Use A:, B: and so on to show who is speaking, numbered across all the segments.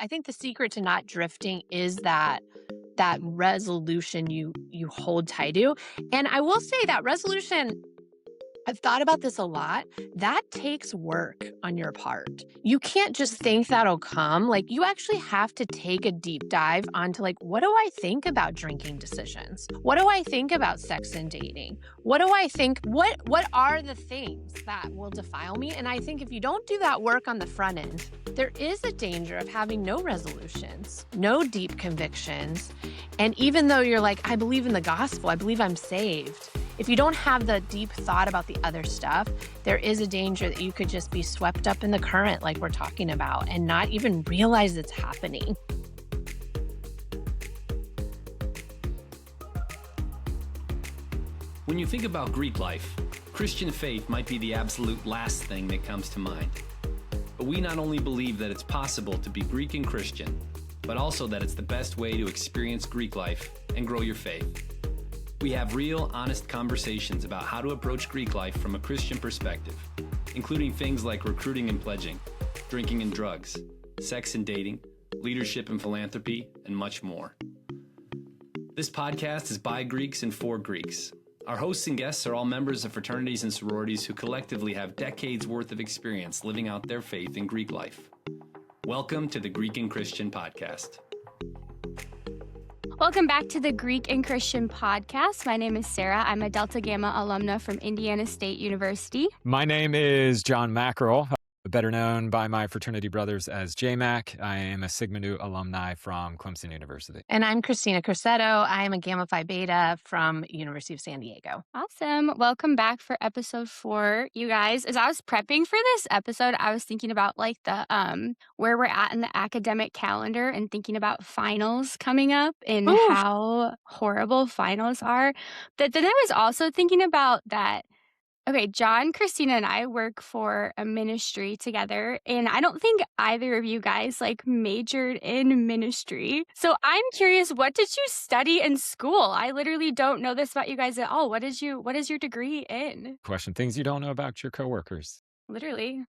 A: I think the secret to not drifting is that resolution you hold tight to. And I will say that resolution, I've thought about this a lot. That takes work on your part. You can't just think that'll come. Like, you actually have to take a deep dive onto, like, what do I think about drinking decisions? What do I think about sex and dating? What do I think? What are the things that will defile me? And I think if you don't do that work on the front end, there is a danger of having no resolutions, no deep convictions. And even though you're like, I believe in the gospel, I believe I'm saved, if you don't have the deep thought about the other stuff, there is a danger that you could just be swept up in the current like we're talking about and not even realize it's happening.
B: When you think about Greek life, Christian faith might be the absolute last thing that comes to mind. But we not only believe that it's possible to be Greek and Christian, but also that it's the best way to experience Greek life and grow your faith. We have real, honest conversations about how to approach Greek life from a Christian perspective, including things like recruiting and pledging, drinking and drugs, sex and dating, leadership and philanthropy, and much more. This podcast is by Greeks and for Greeks. Our hosts and guests are all members of fraternities and sororities who collectively have decades worth of experience living out their faith in Greek life. Welcome to the Greek and Christian Podcast.
C: Welcome back to the Greek and Christian Podcast. My name is Sarah. I'm a Delta Gamma alumna from Indiana State University.
D: My name is John Mackerel, better known by my fraternity brothers as JMac. I am a Sigma Nu alumni from Clemson University.
A: And I'm Kristina Corsetto. I am a Gamma Phi Beta from University of San Diego.
C: Awesome. Welcome back for episode 4, you guys. As I was prepping for this episode, I was thinking about like the where we're at in the academic calendar and thinking about finals coming up and how horrible finals are. But then I was also thinking about that. Okay, John, Kristina, and I work for a ministry together, and I don't think either of you guys majored in ministry. So I'm curious, what did you study in school? I literally don't know this about you guys at all. What is your degree in?
D: Question things you don't know about your coworkers.
C: Literally.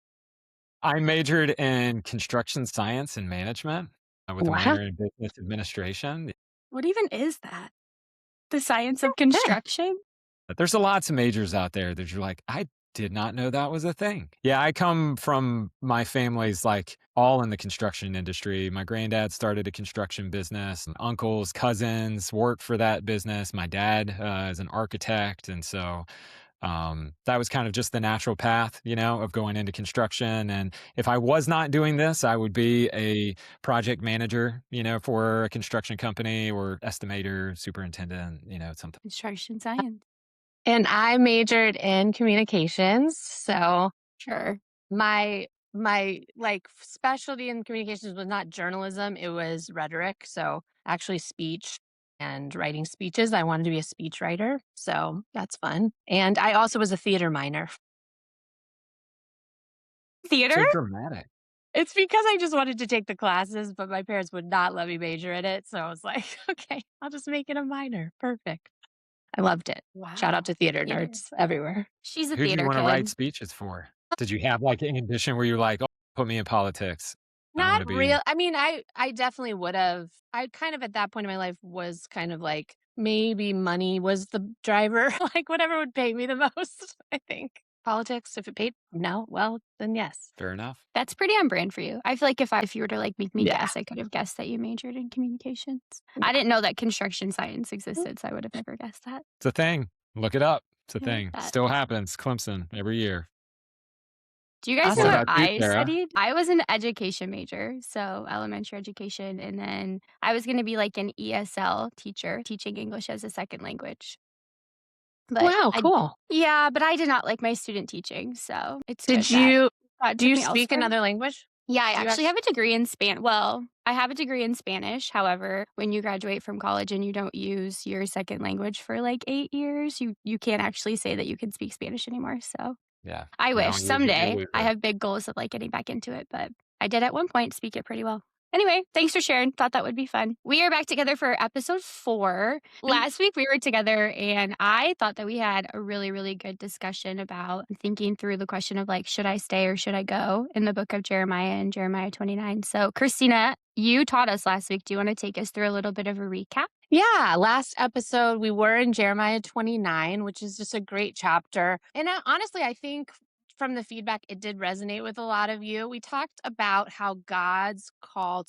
D: I majored in construction science and management with a minor in business administration.
C: What even is that? The science of construction?
D: There's lots of majors out there that you're like, I did not know that was a thing. Yeah, I come from my family's all in the construction industry. My granddad started a construction business. Uncles, cousins worked for that business. My dad is an architect. And so that was kind of just the natural path, of going into construction. And if I was not doing this, I would be a project manager, for a construction company or estimator, superintendent, something.
C: Construction science.
A: And I majored in communications. So
C: Sure.
A: my specialty in communications was not journalism, it was rhetoric. So actually speech and writing speeches. I wanted to be a speech writer. So that's fun. And I also was a theater minor.
C: Theater?
D: So dramatic.
A: It's because I just wanted to take the classes, but my parents would not let me major in it. So I was like, okay, I'll just make it a minor. Perfect. I loved it.
C: Wow.
A: Shout out to theater nerds everywhere.
C: She's a
D: Who do
C: theater
D: you want
C: kid.
D: to write speeches for? Did you have an ambition where you're like, oh, put me in politics?
A: Not real. I mean, I definitely would have. I kind of at that point in my life was kind of like maybe money was the driver, whatever would pay me the most, I think. Politics, if it paid, no, well, then yes.
D: Fair enough.
C: That's pretty on brand for you. I feel like if you were to make me guess, I could have guessed that you majored in communications. I didn't know that construction science existed, so I would have never guessed that.
D: It's a thing. Look it up. It's a
C: I
D: thing.
C: like that.
D: Still happens. Clemson every year.
C: Do you guys
A: Awesome.
C: know
D: What
C: what
D: about you,
C: I
D: Sarah?
C: studied? I was an education major, so elementary education, and then I was going to be an ESL teacher, teaching English as a second language. But
A: Wow, cool.
C: Yeah, but I did not like my student teaching, so it's
A: Did
C: good that
A: you
C: God
A: do
C: took
A: you
C: me
A: speak
C: elsewhere.
A: another language?
C: Yeah, I
A: Do you
C: actually have a degree in Spanish. Well, I have a degree in Spanish. However, when you graduate from college and you don't use your second language for 8 years, you can't actually say that you can speak Spanish anymore. So
D: Yeah.
C: I
D: You don't
C: wish
D: use it, you
C: someday.
D: lose
C: I
D: it.
C: have big goals of getting back into it, but I did at one point speak it pretty well. Anyway, thanks for sharing. Thought that would be fun. We are back together for episode 4. Last week we were together and I thought that we had a really, really good discussion about thinking through the question of like, should I stay or should I go in the book of Jeremiah and Jeremiah 29. So, Kristina, you taught us last week. Do you want to take us through a little bit of a recap?
A: Yeah, last episode we were in Jeremiah 29, which is just a great chapter. And honestly, I think from the feedback, it did resonate with a lot of you. We talked about how God's call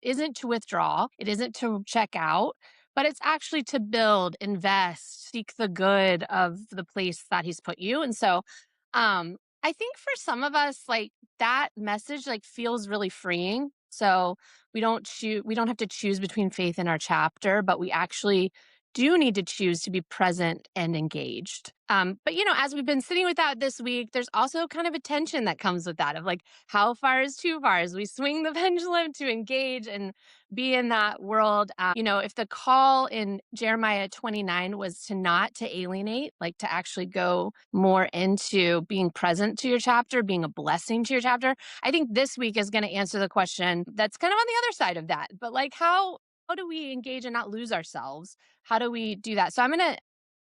A: isn't to withdraw, it isn't to check out, but it's actually to build, invest, seek the good of the place that He's put you. And so, I think for some of us, like that message, like feels really freeing. So we don't have to choose between faith and our chapter, but we actually do need to choose to be present and engaged. But as we've been sitting with that this week, there's also kind of a tension that comes with that of like, how far is too far? As we swing the pendulum to engage and be in that world. If the call in Jeremiah 29 was to not to alienate, like to actually go more into being present to your chapter, being a blessing to your chapter, I think this week is going to answer the question that's kind of on the other side of that. But like, how do we engage and not lose ourselves? How do we do that? So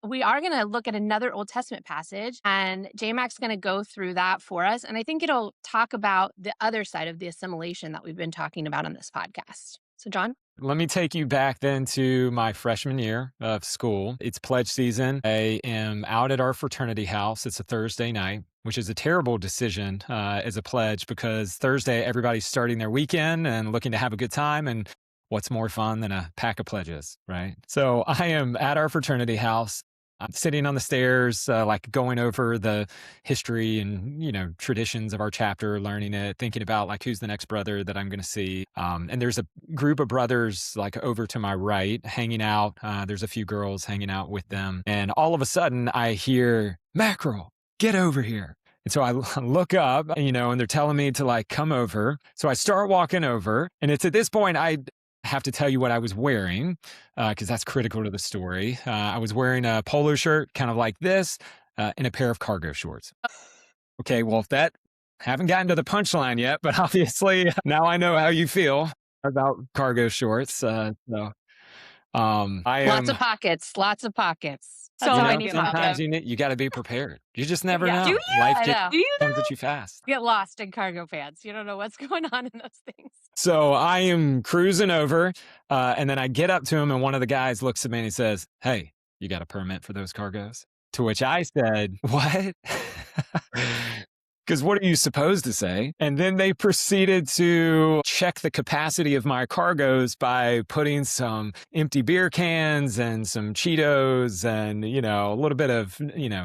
A: we are going to look at another Old Testament passage, and J-Mac's going to go through that for us. And I think it'll talk about the other side of the assimilation that we've been talking about on this podcast. So, John?
D: Let me take you back then to my freshman year of school. It's pledge season. I am out at our fraternity house. It's a Thursday night, which is a terrible decision as a pledge because Thursday, everybody's starting their weekend and looking to have a good time. And what's more fun than a pack of pledges, right? So I am at our fraternity house. I'm sitting on the stairs, like going over the history and, traditions of our chapter, learning it, thinking about like who's the next brother that I'm going to see. And there's a group of brothers like over to my right hanging out. There's a few girls hanging out with them. And all of a sudden I hear, "Mackerel, get over here." And so I look up, and they're telling me to like come over. So I start walking over, and it's at this point I have to tell you what I was wearing because that's critical to the story. I was wearing a polo shirt, kind of like this, and a pair of cargo shorts. Okay, well, haven't gotten to the punchline yet, but obviously now I know how you feel about cargo shorts. I
A: lots of pockets.
C: So many
D: sometimes you got to be prepared. You just never know.
C: Do you?
D: Life
C: comes
D: at you fast.
A: Get lost in cargo pants. You don't know what's going on in those things.
D: So I am cruising over, and then I get up to him, and one of the guys looks at me and he says, "Hey, you got a permit for those cargos?" To which I said, "What?" Because what are you supposed to say? And then they proceeded to check the capacity of my cargos by putting some empty beer cans and some Cheetos and, a little bit of,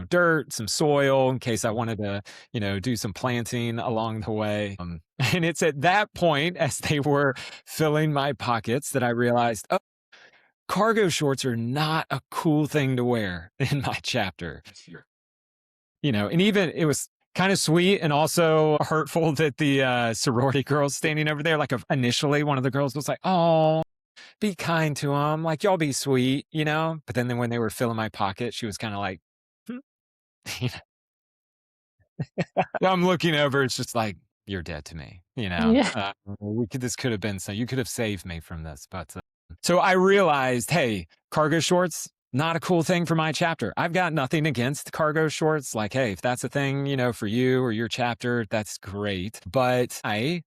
D: dirt, some soil in case I wanted to, do some planting along the way. And it's at that point, as they were filling my pockets, that I realized, oh, cargo shorts are not a cool thing to wear in my chapter. And even it was kind of sweet and also hurtful that the sorority girls standing over there, like initially one of the girls was like, "Oh, be kind to them, like y'all be sweet, But then when they were filling my pocket, she was kind of like, I'm looking over, it's just like, you're dead to me,
A: Yeah.
D: This could have been so you could have saved me from this. But so I realized, hey, cargo shorts, not a cool thing for my chapter. I've got nothing against cargo shorts. Like, hey, if that's a thing, for you or your chapter, that's great. But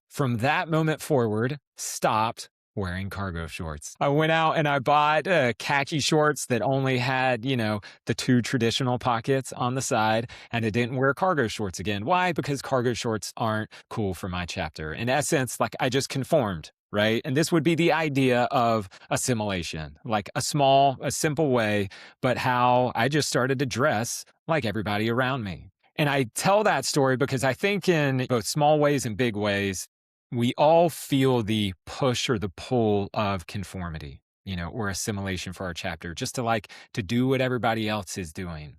D: from that moment forward, stopped wearing cargo shorts. I went out and I bought khaki shorts that only had, the 2 traditional pockets on the side, and I didn't wear cargo shorts again. Why? Because cargo shorts aren't cool for my chapter. In essence, like I just conformed. Right. And this would be the idea of assimilation, like a simple way, but how I just started to dress like everybody around me. And I tell that story because I think in both small ways and big ways, we all feel the push or the pull of conformity, or assimilation for our chapter, just to do what everybody else is doing.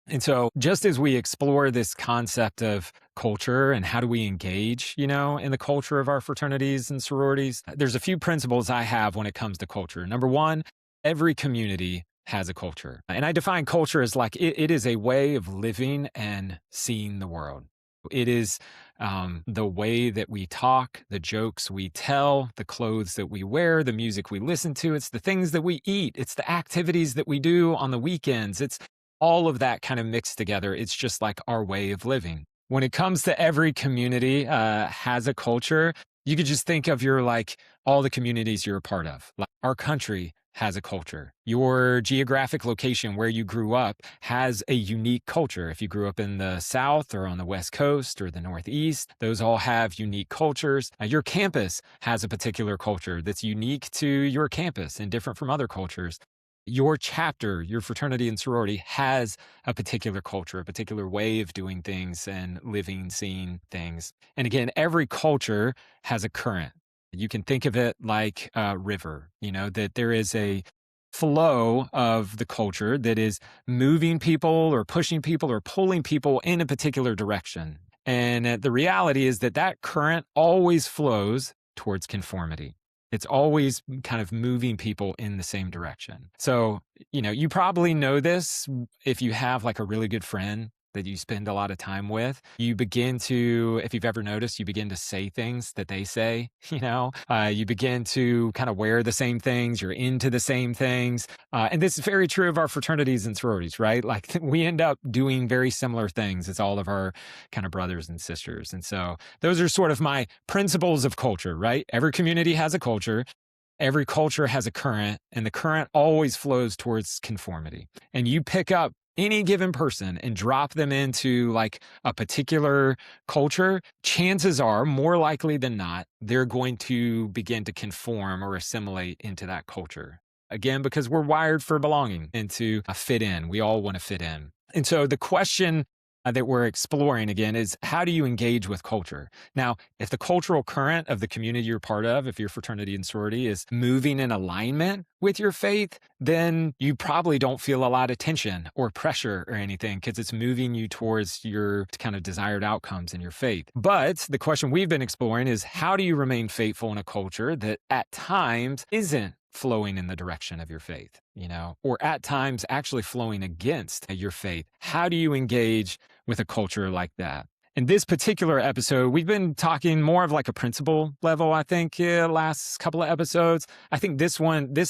D: And so just as we explore this concept of culture and how do we engage, in the culture of our fraternities and sororities, there's a few principles I have when it comes to culture. Number one, every community has a culture. And I define culture as like it is a way of living and seeing the world. It is the way that we talk, the jokes we tell, the clothes that we wear, the music we listen to. It's the things that we eat. It's the activities that we do on the weekends. It's all of that kind of mixed together. It's just like our way of living. When it comes to every community has a culture, you could just think of your like all the communities you're a part of. Like our country has a culture. Your geographic location where you grew up has a unique culture. If you grew up in the South or on the West Coast or the Northeast, those all have unique cultures. Your campus has a particular culture that's unique to your campus and different from other cultures. Your chapter, your fraternity and sorority has a particular culture, a particular way of doing things and living, seeing things. And again, every culture has a current. You can think of it like a river, that there is a flow of the culture that is moving people or pushing people or pulling people in a particular direction. And the reality is that current always flows towards conformity. It's always kind of moving people in the same direction. So, you probably know this if you have like a really good friend that you spend a lot of time with. You begin to, if you've ever noticed, you begin to say things that they say, you begin to kind of wear the same things, you're into the same things. And this is very true of our fraternities and sororities, right? Like we end up doing very similar things as all of our kind of brothers and sisters. And so those are sort of my principles of culture, right? Every community has a culture. Every culture has a current, and the current always flows towards conformity. And you pick up any given person and drop them into like a particular culture, chances are more likely than not, they're going to begin to conform or assimilate into that culture. Again, because we're wired for belonging and to fit in. We all want to fit in. And so the question that we're exploring again is how do you engage with culture? Now, if the cultural current of the community you're part of, if your fraternity and sorority is moving in alignment with your faith, then you probably don't feel a lot of tension or pressure or anything because it's moving you towards your kind of desired outcomes in your faith. But the question we've been exploring is how do you remain faithful in a culture that at times isn't flowing in the direction of your faith, or at times actually flowing against your faith? How do you engage with a culture like that? In this particular episode, we've been talking more of like a principle level, I think, last couple of episodes. I think this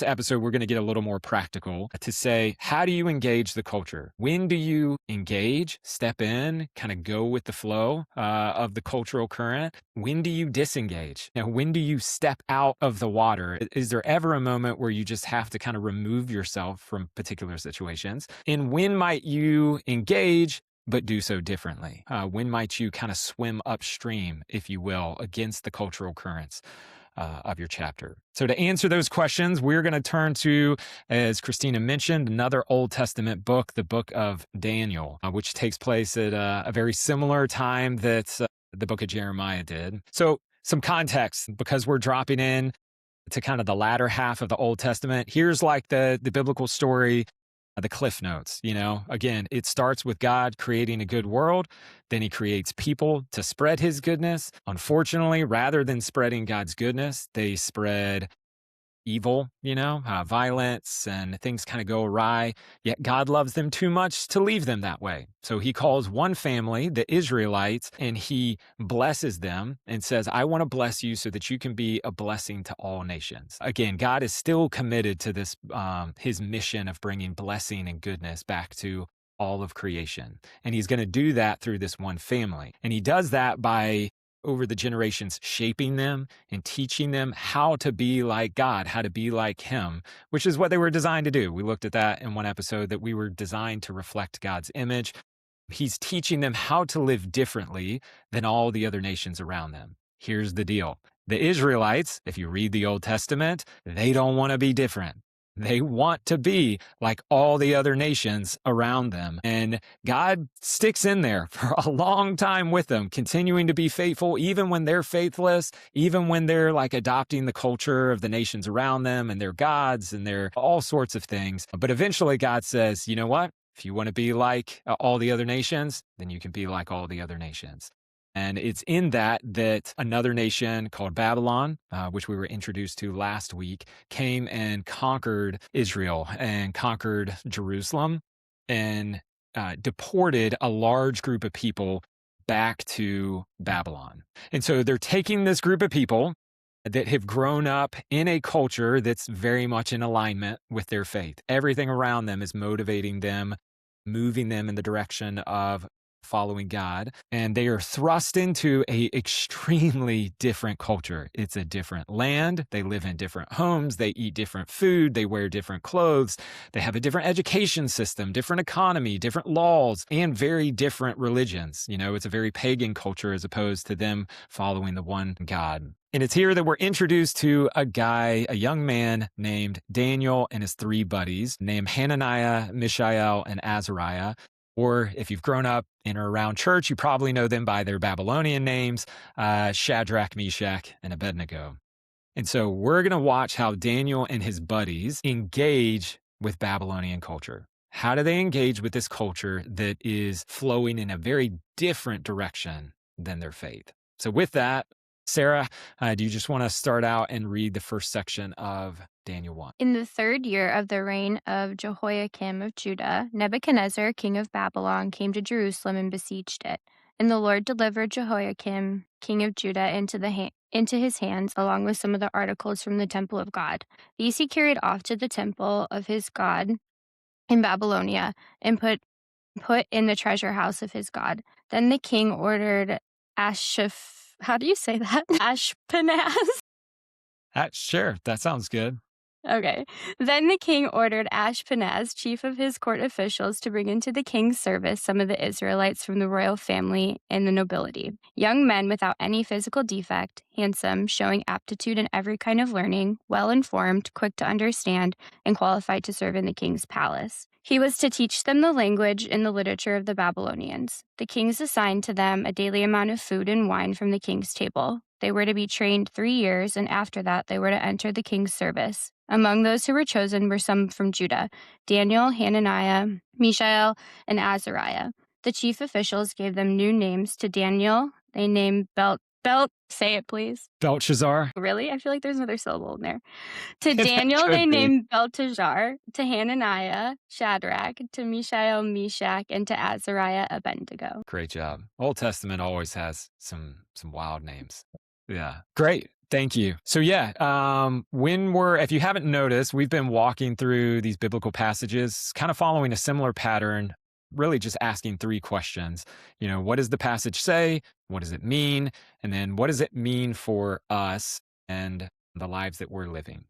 D: episode, we're going to get a little more practical to say, how do you engage the culture? When do you engage, step in, kind of go with the flow of the cultural current? When do you disengage? When do you step out of the water? Is there ever a moment where you just have to kind of remove yourself from particular situations? And when might you engage but do so differently? When might you kind of swim upstream, if you will, against the cultural currents of your chapter? So to answer those questions, we're going to turn to, as Kristina mentioned, another Old Testament book, the book of Daniel, which takes place at a very similar time that the book of Jeremiah did. So some context, because we're dropping in to kind of the latter half of the Old Testament. Here's like the biblical story, the cliff notes. Again, it starts with God creating a good world. Then he creates people to spread his goodness. Unfortunately, rather than spreading God's goodness, they spread evil, violence, and things kind of go awry. Yet God loves them too much to leave them that way. So he calls one family, the Israelites, and he blesses them and says, I want to bless you so that you can be a blessing to all nations. Again, God is still committed to this, his mission of bringing blessing and goodness back to all of creation. And he's going to do that through this one family. And he does that by over the generations, shaping them and teaching them how to be like God, how to be like him, which is what they were designed to do. We looked at that in one episode, that we were designed to reflect God's image. He's teaching them how to live differently than all the other nations around them. Here's the deal. The Israelites, if you read the Old Testament, they don't want to be different. They want to be like all the other nations around them. And God sticks in there for a long time with them, continuing to be faithful, even when they're faithless, even when they're like adopting the culture of the nations around them and their gods and their all sorts of things. But eventually God says, you know what? If you want to be like all the other nations, then you can be like all the other nations. And it's in that another nation called Babylon, which we were introduced to last week, came and conquered Israel and conquered Jerusalem and deported a large group of people back to Babylon. And so they're taking this group of people that have grown up in a culture that's very much in alignment with their faith. Everything around them is motivating them, moving them in the direction of following God, and they are thrust into a extremely different culture. It's a different land. They live in different homes. They eat different food. They wear different clothes. They have a different education system, different economy, different laws, and very different religions. It's a very pagan culture as opposed to them following the one God. And it's here that we're introduced to a young man named Daniel and his three buddies named Hananiah, Mishael, and Azariah. Or if you've grown up in or around church, you probably know them by their Babylonian names, Shadrach, Meshach, and Abednego. And so we're going to watch how Daniel and his buddies engage with Babylonian culture. How do they engage with this culture that is flowing in a very different direction than their faith? So with that, Sarah, do you just want to start out and read the first section of Daniel 1?
C: In the 3rd year of the reign of Jehoiakim of Judah, Nebuchadnezzar, king of Babylon, came to Jerusalem and besieged it. And the Lord delivered Jehoiakim, king of Judah, into his hands, along with some of the articles from the temple of God. These he carried off to the temple of his God in Babylonia and put in the treasure house of his God. Then the king ordered how do you say that? Ashpenaz?
D: Sure, that sounds good.
C: Okay. Then the king ordered Ashpenaz, chief of his court officials, to bring into the king's service some of the Israelites from the royal family and the nobility. Young men without any physical defect, handsome, showing aptitude in every kind of learning, well-informed, quick to understand, and qualified to serve in the king's palace. He was to teach them the language and the literature of the Babylonians. The kings assigned to them a daily amount of food and wine from the king's table. They were to be trained 3 years, and after that they were to enter the king's service. Among those who were chosen were some from Judah: Daniel, Hananiah, Mishael, and Azariah. The chief officials gave them new names. To Daniel, they named say it please.
D: Belshazzar.
C: Really? I feel like there's another syllable in there. To Daniel, they named Belteshazzar. To Hananiah, Shadrach. To Mishael, Meshach. And to Azariah, Abednego.
D: Great job. Old Testament always has some wild names. Yeah. Great. Thank you. So if you haven't noticed, we've been walking through these biblical passages, kind of following a similar pattern, really just asking 3 questions. What does the passage say? What does it mean? And then what does it mean for us and the lives that we're living?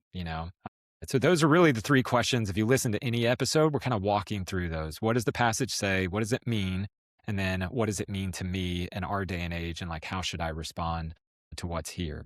D: So those are really the 3 questions. If you listen to any episode, we're kind of walking through those. What does the passage say? What does it mean? And then what does it mean to me in our day and age? And how should I respond to what's here?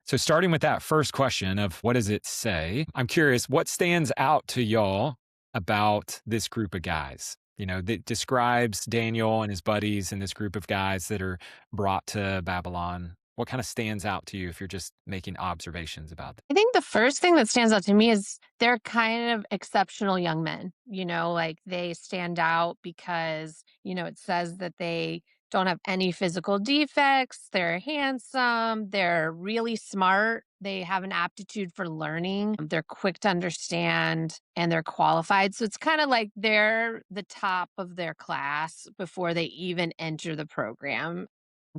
D: So starting with that first question of what does it say? I'm curious, what stands out to y'all about this group of guys? That describes Daniel and his buddies and this group of guys that are brought to Babylon. What kind of stands out to you if you're just making observations about that?
A: I think the first thing that stands out to me is they're kind of exceptional young men. They stand out because, it says that they don't have any physical defects. They're handsome. They're really smart. They have an aptitude for learning. They're quick to understand and they're qualified. So it's kind of like they're the top of their class before they even enter the program,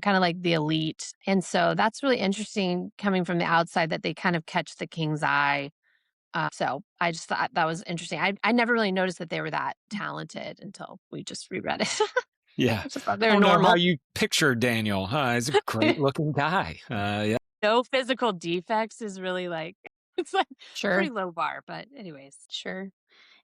A: kind of like the elite. And so that's really interesting coming from the outside that they kind of catch the king's eye. So I just thought that was interesting. I never really noticed that they were that talented until we just reread it.
D: Yeah.
A: I just thought
D: I
A: they were
D: don't know
A: normal.
D: how you picture Daniel. He's a great looking guy. Yeah.
A: No physical defects is really it's
C: Sure.
A: pretty low bar. But anyways.
C: Sure.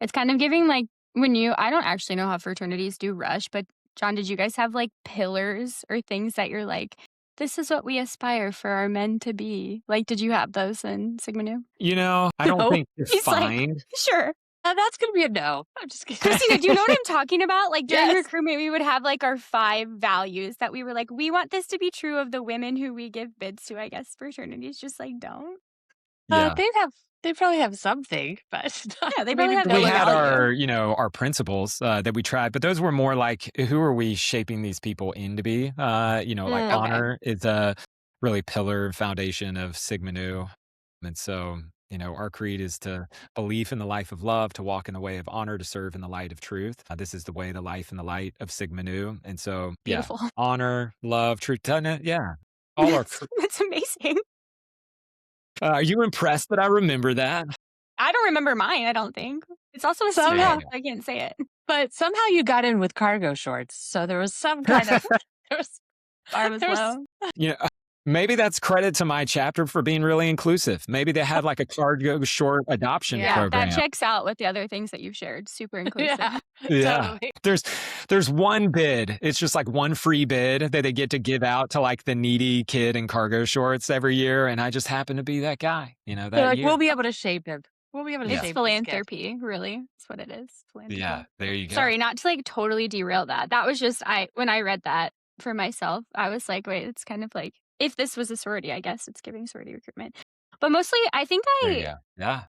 C: It's kind of giving I don't actually know how fraternities do rush, but John, did you guys have pillars or things that you're this is what we aspire for our men to be? Did you have those in Sigma Nu?
D: I don't
A: No.
D: think
C: He's
A: defined.
C: Sure.
A: That's going to be a no. I'm just kidding.
C: Kristina, do you know what I'm talking about? During
A: Yes.
C: recruitment, we would have our 5 values that we were we want this to be true of the women who we give bids to. I guess fraternities just don't.
D: Yeah.
A: They probably have something, but
C: Yeah, they probably have
D: we
C: no
D: had
C: value.
D: our principles that we tried, but those were more who are we shaping these people in to be?
A: Okay.
D: Honor is a really pillar foundation of Sigma Nu. And so Our creed is to believe in the life of love, to walk in the way of honor, to serve in the light of truth. This is the way, the life, and the light of Sigma Nu. And so, yeah,
C: Beautiful.
D: honor, love, truth. Doesn't it? Yeah. All our.
C: That's amazing.
D: Are you impressed that I remember that?
C: I don't remember mine, I don't think. It's also a
A: Somehow-
C: secret. I can't say it.
A: But somehow you got in with cargo shorts. So there was some kind of there was,
C: Bar was
A: there was-
C: low.
D: Maybe that's credit to my chapter for being really inclusive. Maybe they had like a cargo short adoption
C: Yeah,
D: program.
C: that checks out with the other things that you've shared. Super inclusive.
D: Yeah.
A: Totally.
D: There's one bid. It's just like one free bid that they get to give out to like the needy kid in cargo shorts every year. And I just happen to be that guy, that
A: They're like,
D: year.
A: we'll be able to shape him. We'll be able to
C: It's
A: shape this kid.
C: philanthropy, really. That's what it is. Philanthropy.
D: Yeah, there you go.
C: Sorry, not to like totally derail that. That was just when I read that for myself, I was like, wait, it's kind of like if this was a sorority, I guess it's giving sorority recruitment. But mostly I think
D: There you go. Yeah.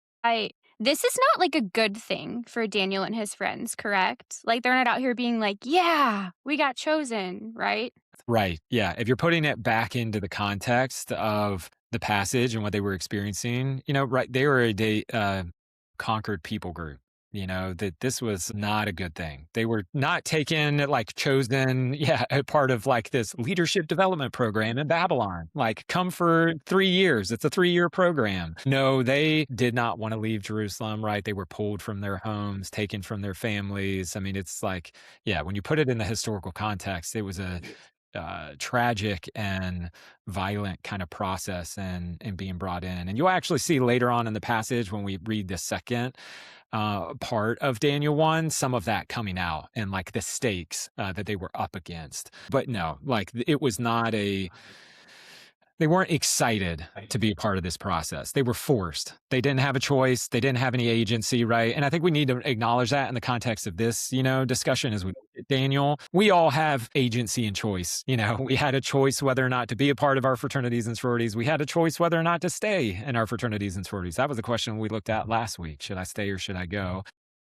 C: this is not like a good thing for Daniel and his friends, correct? Like they're not out here being like, yeah, we got chosen, right?
D: Right. Yeah. If you're putting it back into the context of the passage and what they were experiencing, right, they were a conquered people group, that this was not a good thing. They were not taken, like chosen, a part of like this leadership development program in Babylon, like come for 3 years. It's a 3-year program. No, they did not want to leave Jerusalem, right? They were pulled from their homes, taken from their families. I mean, it's like, when you put it in the historical context, it was a tragic and violent kind of process and being brought in. And you'll actually see later on in the passage when we read the second part of Daniel 1, some of that coming out and like the stakes that they were up against. But no, like it was not they weren't excited to be a part of this process. They were forced. They didn't have a choice. They didn't have any agency, right? And I think we need to acknowledge that in the context of this, discussion as we Daniel. We all have agency and choice. We had a choice whether or not to be a part of our fraternities and sororities. We had a choice whether or not to stay in our fraternities and sororities. That was the question we looked at last week. Should I stay or should I go?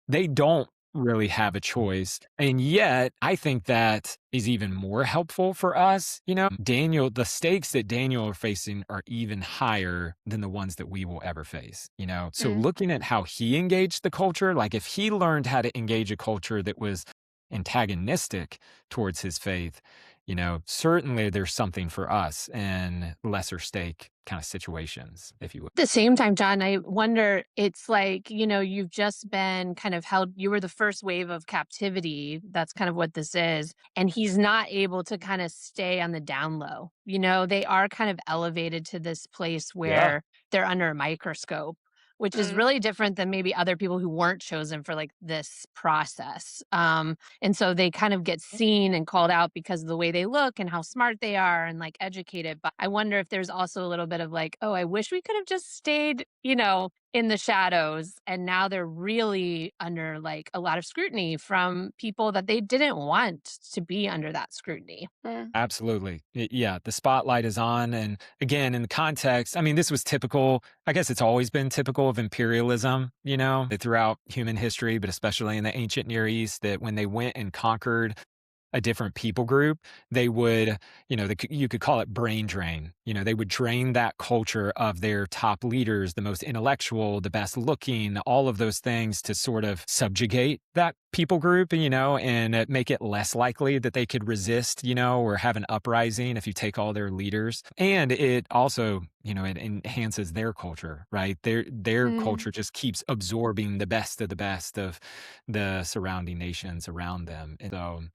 D: They don't really have a choice. And yet, I think that is even more helpful for us. Daniel, the stakes that Daniel are facing are even higher than the ones that we will ever face. So looking at how he engaged the culture, like if he learned how to engage a culture that was antagonistic towards his faith, certainly there's something for us in lesser stake kind of situations, if you would.
A: At the same time, John, I wonder, it's like, you've just been kind of held, you were the first wave of captivity. That's kind of what this is. And he's not able to kind of stay on the down low. They are kind of elevated to this place where they're under a microscope, which is really different than maybe other people who weren't chosen for like this process. And so they kind of get seen and called out because of the way they look and how smart they are and like educated. But I wonder if there's also a little bit of like, oh, I wish we could have just stayed, in the shadows. And now they're really under like a lot of scrutiny from people that they didn't want to be under that scrutiny.
D: Absolutely. Yeah, the spotlight is on. And again, in the context, I mean, this was typical. I guess it's always been typical of imperialism, throughout human history, but especially in the ancient Near East, that when they went and conquered a different people group, they would, you could call it brain drain. They would drain that culture of their top leaders, the most intellectual, the best looking, all of those things to sort of subjugate that people group, and make it less likely that they could resist, or have an uprising if you take all their leaders. And it also, it enhances their culture, right? Their culture just keeps absorbing the best of the surrounding nations around them. And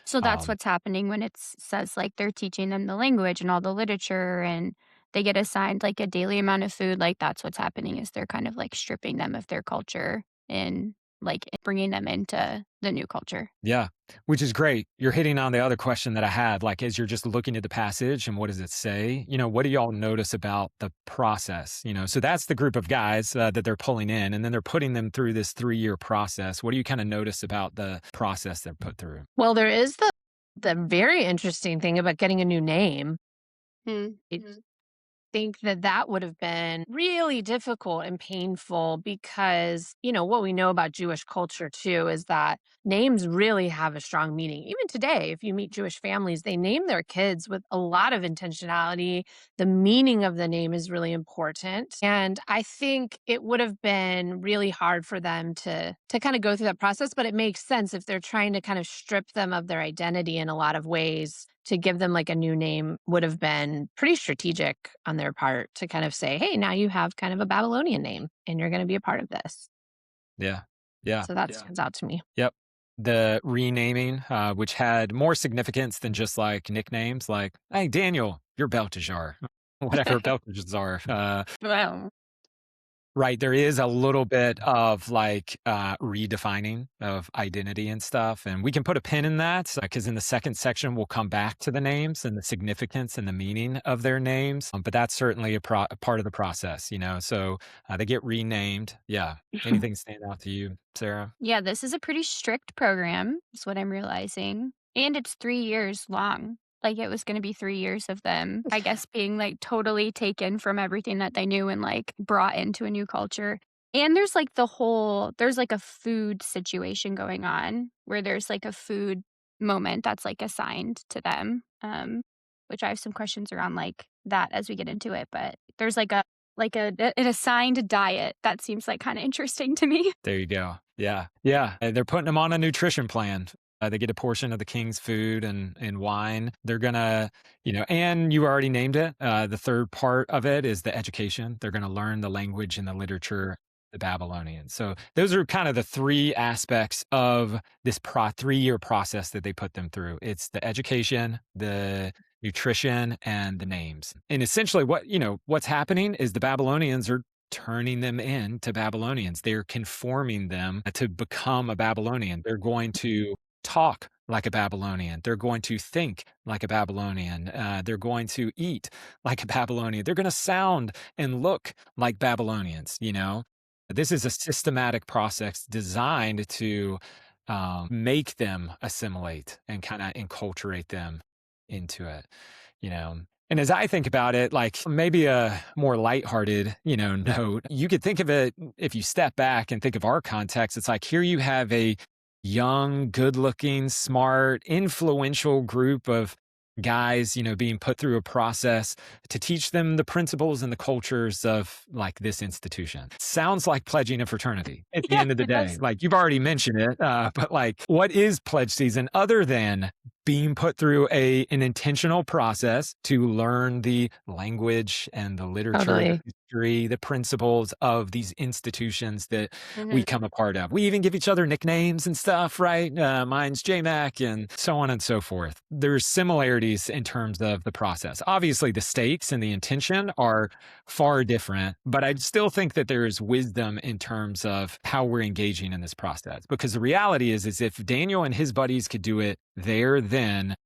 C: so that's what's happening when it says like they're teaching them the language and all the literature and they get assigned like a daily amount of food. Like that's what's happening is they're kind of like stripping them of their culture and like bringing them into the new culture.
D: Yeah, which is great. You're hitting on the other question that I had, like as you're just looking at the passage and what does it say? What do y'all notice about the process? So that's the group of guys that they're pulling in, and then they're putting them through this 3-year process. What do you kind of notice about the process they're put through?
A: Well, there is the very interesting thing about getting a new name. They think that that would have been really difficult and painful because, what we know about Jewish culture too is that names really have a strong meaning. Even today, if you meet Jewish families, they name their kids with a lot of intentionality. The meaning of the name is really important. And I think it would have been really hard for them to kind of go through that process, but it makes sense if they're trying to kind of strip them of their identity in a lot of ways. To give them like a new name would have been pretty strategic on their part to kind of say, hey, now you have kind of a Babylonian name and you're going to be a part of this.
D: Yeah. Yeah.
A: So that stands out to me.
D: Yep. The renaming, which had more significance than just like nicknames, like, hey, Daniel, you're Belteshazzar, whatever Belteshazzar.
C: Well,
D: Right. There is a little bit of like redefining of identity and stuff. And we can put a pin in that because in the second section, we'll come back to the names and the significance and the meaning of their names. But that's certainly a part of the process, So they get renamed. Yeah. Anything stand out to you, Sarah?
C: yeah, this is a pretty strict program, is what I'm realizing. And it's 3 years long. Like, it was gonna be 3 years of them, I guess, being, like, totally taken from everything that they knew and, like, brought into a new culture. And there's, like, a food situation going on where there's, like, a food moment that's, like, assigned to them, which I have some questions around, like, that as we get into it, but there's, an assigned diet that seems, like, kinda interesting to me.
D: There you go. Yeah. Yeah. They're putting them on a nutrition plan. They get a portion of the king's food and wine. They're going to, and you already named it. The third part of it is the education. They're going to learn the language and the literature, the Babylonians. So those are kind of the three aspects of this 3-year process that they put them through. It's the education, the nutrition, and the names. And essentially what's happening is the Babylonians are turning them into Babylonians. They're conforming them to become a Babylonian. They're going to talk like a Babylonian. They're going to think like a Babylonian. They're going to eat like a Babylonian. They're going to sound and look like Babylonians, This is a systematic process designed to make them assimilate and kind of enculturate them into it, And as I think about it, like maybe a more lighthearted, note, you could think of it if you step back and think of our context. It's like here you have a young, good-looking, smart, influential group of guys, being put through a process to teach them the principles and the cultures of like this institution. Sounds like pledging a fraternity at the end of the
C: it
D: day.
C: does.
D: Like you've already mentioned it, but like what is pledge season other than being put through an intentional process to learn the language and the literature,
A: Totally.
D: the history, the principles of these institutions that we
C: Mhm.
D: come a part of. We even give each other nicknames and stuff, right? Mine's JMac and so on and so forth. There's similarities in terms of the process. Obviously, the stakes and the intention are far different, but I still think that there is wisdom in terms of how we're engaging in this process. Because the reality is if Daniel and his buddies could do it there, then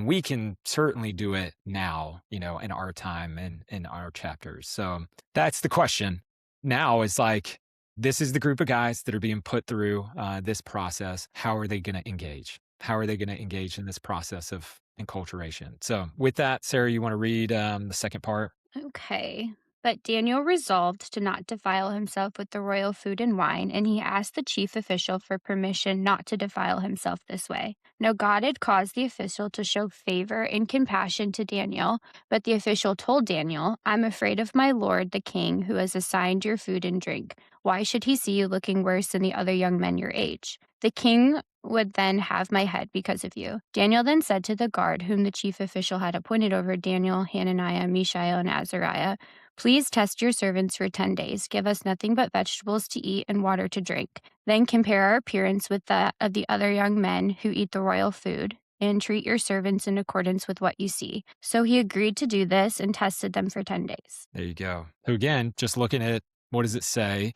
D: we can certainly do it now, in our time and in our chapters. So that's the question. Now is like, this is the group of guys that are being put through this process. How are they going to engage? How are they going to engage in this process of enculturation? So with that, Sarah, you want to read the second part?
C: Okay. But Daniel resolved to not defile himself with the royal food and wine, and he asked the chief official for permission not to defile himself this way. Now God had caused the official to show favor and compassion to Daniel, but the official told Daniel, I'm afraid of my lord the king, who has assigned your food and drink. Why should he see you looking worse than the other young men your age? The king would then have my head because of you. Daniel then said to the guard, whom the chief official had appointed over Daniel, Hananiah, Mishael, and Azariah, please test your servants for 10 days. Give us nothing but vegetables to eat and water to drink. Then compare our appearance with that of the other young men who eat the royal food, and treat your servants in accordance with what you see. So he agreed to do this and tested them for 10 days.
D: There you go. So again, just looking at what does it say?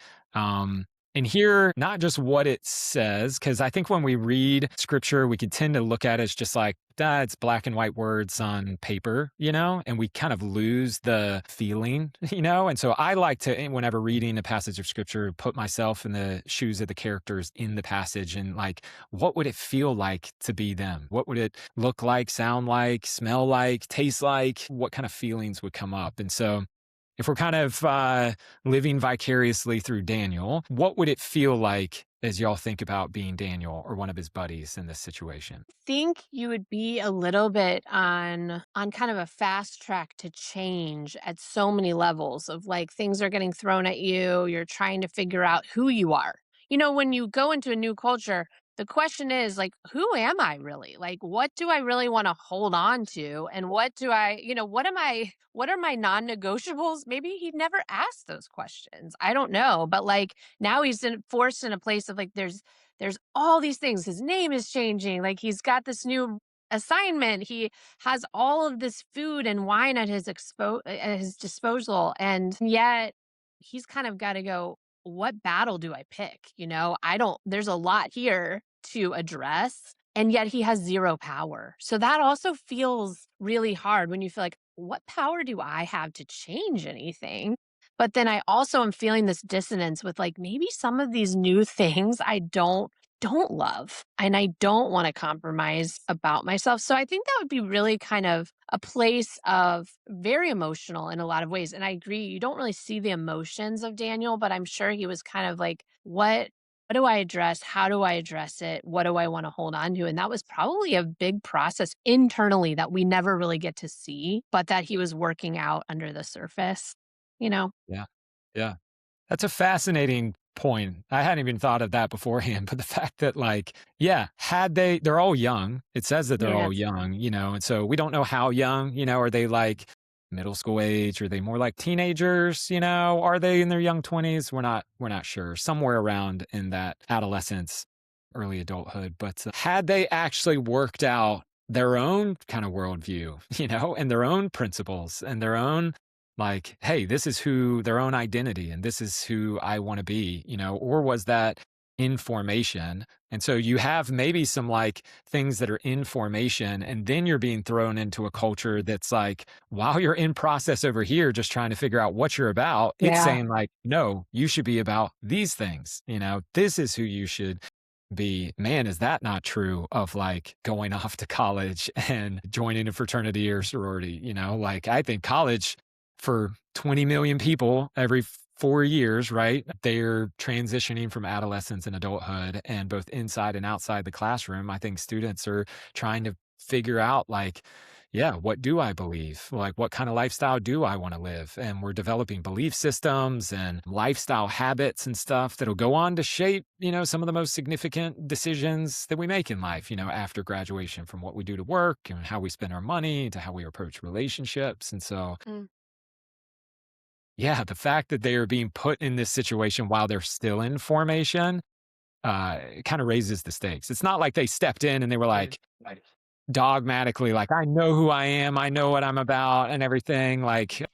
D: And here, not just what it says, because I think when we read scripture, we can tend to look at it as just like, it's black and white words on paper, and we kind of lose the feeling, And so I like to, whenever reading a passage of scripture, put myself in the shoes of the characters in the passage and like, what would it feel like to be them? What would it look like, sound like, smell like, taste like? What kind of feelings would come up? And so if we're kind of living vicariously through Daniel, what would it feel like as y'all think about being Daniel or one of his buddies in this situation?
A: Think you would be a little bit on kind of a fast track to change at so many levels of like things are getting thrown at you, you're trying to figure out who you are. When you go into a new culture, the question is like, who am I really? Like, what do I really want to hold on to? And what do I, what are my non-negotiables? Maybe he never asked those questions. I don't know. But like now forced in a place of like there's all these things. His name is changing. Like he's got this new assignment. He has all of this food and wine at his disposal, and yet he's kind of got to go. What battle do I pick? I don't. There's a lot here to address, and yet he has zero power. So that also feels really hard when you feel like, what power do I have to change anything? But then I also am feeling this dissonance with like maybe some of these new things I don't love and I don't want to compromise about myself. So I think that would be really kind of a place of very emotional in a lot of ways. And I agree, you don't really see the emotions of Daniel, but I'm sure he was kind of like, what do I address? How do I address it? What do I want to hold on to? And that was probably a big process internally that we never really get to see, but that he was working out under the surface, you know?
D: Yeah. Yeah. That's a fascinating point. I hadn't even thought of that beforehand, but the fact that like, yeah, they're all young. It says that they're all
A: Yes.
D: young, and so we don't know how young, are they like middle school age? Are they more like teenagers? Are they in their young 20s? We're not sure. Somewhere around in that adolescence, early adulthood. But had they actually worked out their own kind of worldview, and their own principles and their own like, hey, this is who their own identity and this is who I want to be, or was that in formation? And so you have maybe some like things that are in formation, and then you're being thrown into a culture that's like, while you're in process over here, just trying to figure out what you're about, it's
A: Yeah.
D: saying like, no, you should be about these things, this is who you should be. Man, is that not true of like going off to college and joining a fraternity or sorority? Like I think college for 20 million people every 4 years, right? They're transitioning from adolescence and adulthood, and both inside and outside the classroom, I think students are trying to figure out like, yeah, what do I believe? Like, what kind of lifestyle do I want to live? And we're developing belief systems and lifestyle habits and stuff that'll go on to shape, some of the most significant decisions that we make in life, after graduation, from what we do to work and how we spend our money to how we approach relationships. And so, yeah, the fact that they are being put in this situation while they're still in formation, kind of raises the stakes. It's not like they stepped in and they were like dogmatically like, I know who I am, I know what I'm about and everything. Like,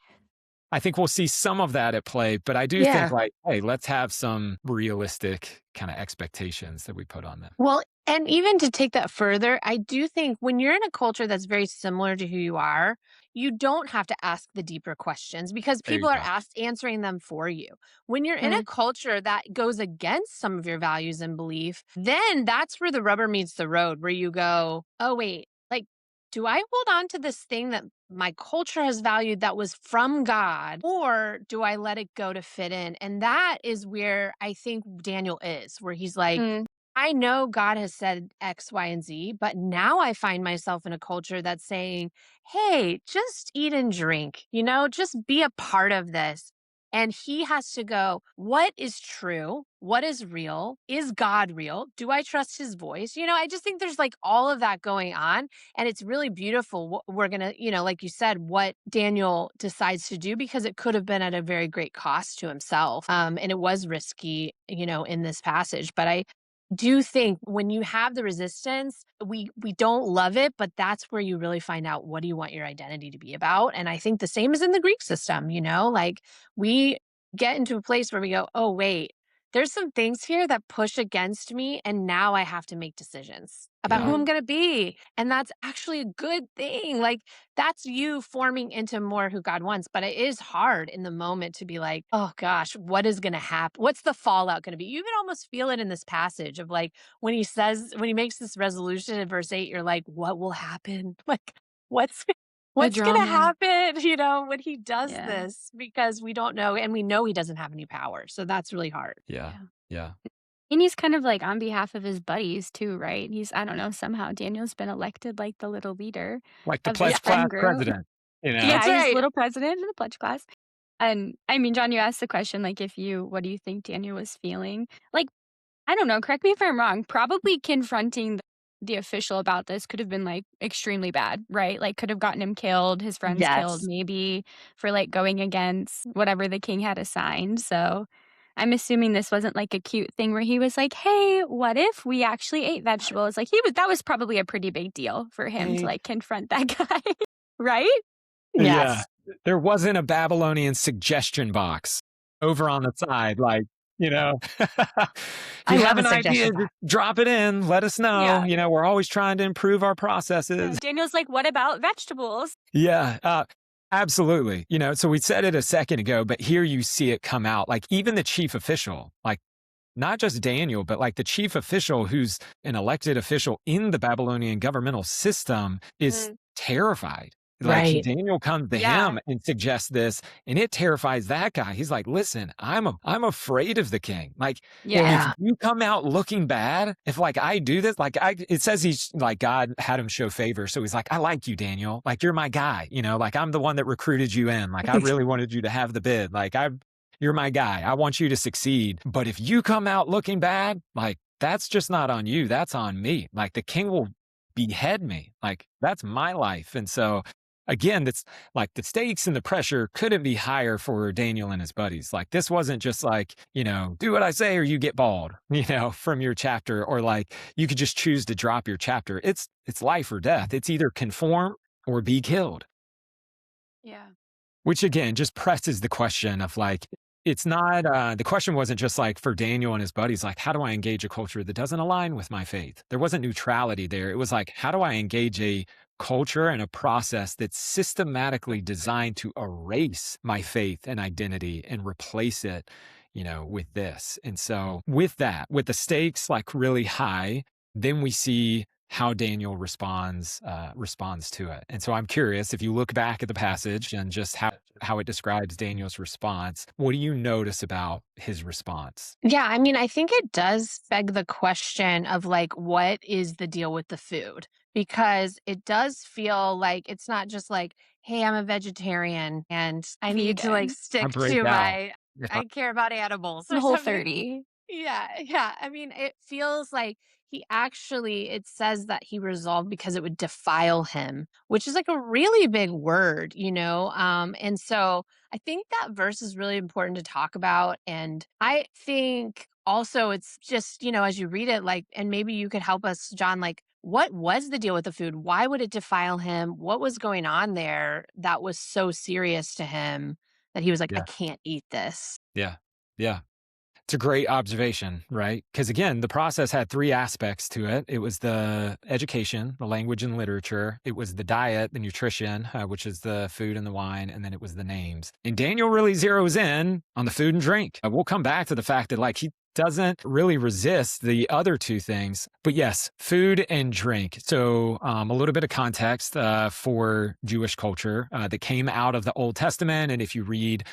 D: I think we'll see some of that at play, but I do think
A: Yeah.
D: like, hey, let's have some realistic kind of expectations that we put on them.
A: Well, and even to take that further, I do think when you're in a culture that's very similar to who you are, you don't have to ask the deeper questions because
D: There
A: people
D: you
A: are
D: go.
A: answering them for you. When you're in a
C: Mm.
A: culture that goes against some of your values and belief, then that's where the rubber meets the road, where you go, oh, wait, like, do I hold on to this thing that my culture has valued that was from God, or do I let it go to fit in? And that is where I think Daniel is, where he's like,
C: Mm.
A: I know God has said X, Y, and Z, but now I find myself in a culture that's saying, hey, just eat and drink, just be a part of this. And he has to go, what is true? What is real? Is God real? Do I trust his voice? I just think there's like all of that going on. And it's really beautiful. We're going to, like you said, what Daniel decides to do, because it could have been at a very great cost to himself. And it was risky, in this passage. But I do think when you have the resistance, we don't love it, but that's where you really find out what do you want your identity to be about. And I think the same is in the Greek system, like we get into a place where we go, oh wait, there's some things here that push against me, and now I have to make decisions about who
D: Yeah.
A: I'm
C: Mhm.
A: going to be. And that's actually a good thing. Like that's you forming into more who God wants, but it is hard in the moment to be like, oh gosh, what is going to happen? What's the fallout going to be? You can almost feel it in this passage of like when he makes this resolution in verse 8, you're like, what will happen? Like what's What's gonna
C: drama.
A: happen, when he does
C: Yeah.
A: this? Because we don't know, and we know he doesn't have any power, so that's really hard.
D: Yeah.
C: Yeah.
D: Yeah.
C: And he's kind of like on behalf of his buddies too, right? I don't know, somehow Daniel's been elected like the little leader
D: Like the
C: of this
D: pledge
A: Yeah,
C: friend
D: class
C: group.
D: president, you know?
C: Yeah,
A: that's
C: he's
A: right.
C: little president of the pledge class. And I mean, John, you asked the question, like, what do you think Daniel was feeling? Like, I don't know, correct me if I'm wrong. Probably confronting the official about this could have been like extremely bad, right? Like, could have gotten him killed, his friends killed,
A: Yes.
C: maybe for like going against whatever the king had assigned. So I'm assuming this wasn't like a cute thing where he was like, hey, what if we actually ate vegetables? Like, that was probably a pretty big deal for him to
D: Hey.
C: like confront that guy, right?
D: Yeah.
A: Yes.
D: There wasn't a Babylonian suggestion box over on the side, like, if
A: I
D: you have
A: love a
D: an idea,
A: suggestion
D: just
A: box.
D: drop it in, let us know.
C: Yeah.
D: We're always trying to improve our
C: Yeah.
D: processes.
C: Daniel's like, what about vegetables?
D: Yeah, absolutely. So we said it a second ago, but here you see it come out. Like even the chief official, like not just Daniel, but like the chief official who's an elected official in the Babylonian governmental system is
C: Mm.
D: terrified. Like
A: Right.
D: Daniel comes to
C: Yeah.
D: him and suggests this, and it terrifies that guy. He's like, "Listen, I'm afraid of the king. Like,
C: Yeah.
D: if you come out looking bad, if like I do this, it says he's like God had him show favor, so he's like, I like you, Daniel. Like you're my guy. Like I'm the one that recruited you in. Like I really wanted you to have the bid. Like you're my guy. I want you to succeed. But if you come out looking bad, like that's just not on you. That's on me. Like the king will behead me. Like that's my life. And so again, that's like the stakes and the pressure couldn't be higher for Daniel and his buddies. Like this wasn't just like, do what I say or you get bald, from your chapter, or like you could just choose to drop your chapter. It's life or death. It's either conform or be killed.
C: Yeah.
D: Which again, just presses the question of like, it's not, the question wasn't just like for Daniel and his buddies, like, how do I engage a culture that doesn't align with my faith? There wasn't neutrality there. It was like, how do I engage a culture and a process that's systematically designed to erase my faith and identity and replace it, with this? And so with that, with the stakes like really high, then we see how Daniel responds to it. And so I'm curious, if you look back at the passage and just how it describes Daniel's response, what do you notice about his response?
A: Yeah, I mean, I think it does beg the question of like, what is the deal with the food? Because it does feel like it's not just like, hey, I'm a vegetarian and I need to like
C: Vegan.
D: I
A: stick
D: break
A: to
D: out.
A: my,
D: If I,
A: I care about animals
C: The
A: or
C: whole
A: something.
C: 30.
A: Yeah, yeah. I mean, it feels like it says that he resolved because it would defile him, which is like a really big word, And so I think that verse is really important to talk about. And I think also it's just, as you read it, like, and maybe you could help us, John, like, what was the deal with the food? Why would it defile him? What was going on there that was so serious to him that he was like, I
D: yeah,
A: can't eat this?
D: yeah, yeah. It's a great observation, right? Because again, the process had three aspects to it. It was the education, the language and literature. It was the diet, the nutrition, which is the food and the wine. And then it was the names. And Daniel really zeroes in on the food and drink. We'll come back to the fact that like he doesn't really resist the other two things. But yes, food and drink. So a little bit of context for Jewish culture that came out of the Old Testament. And if you read,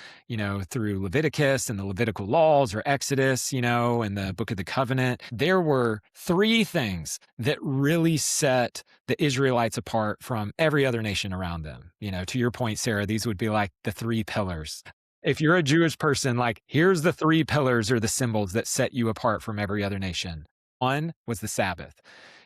D: through Leviticus and the Levitical laws, or Exodus, and the Book of the Covenant, there were three things that really set the Israelites apart from every other nation around them. To your point, Sarah, these would be like the three pillars. If you're a Jewish person, like here's the three pillars or the symbols that set you apart from every other nation. One was the Sabbath.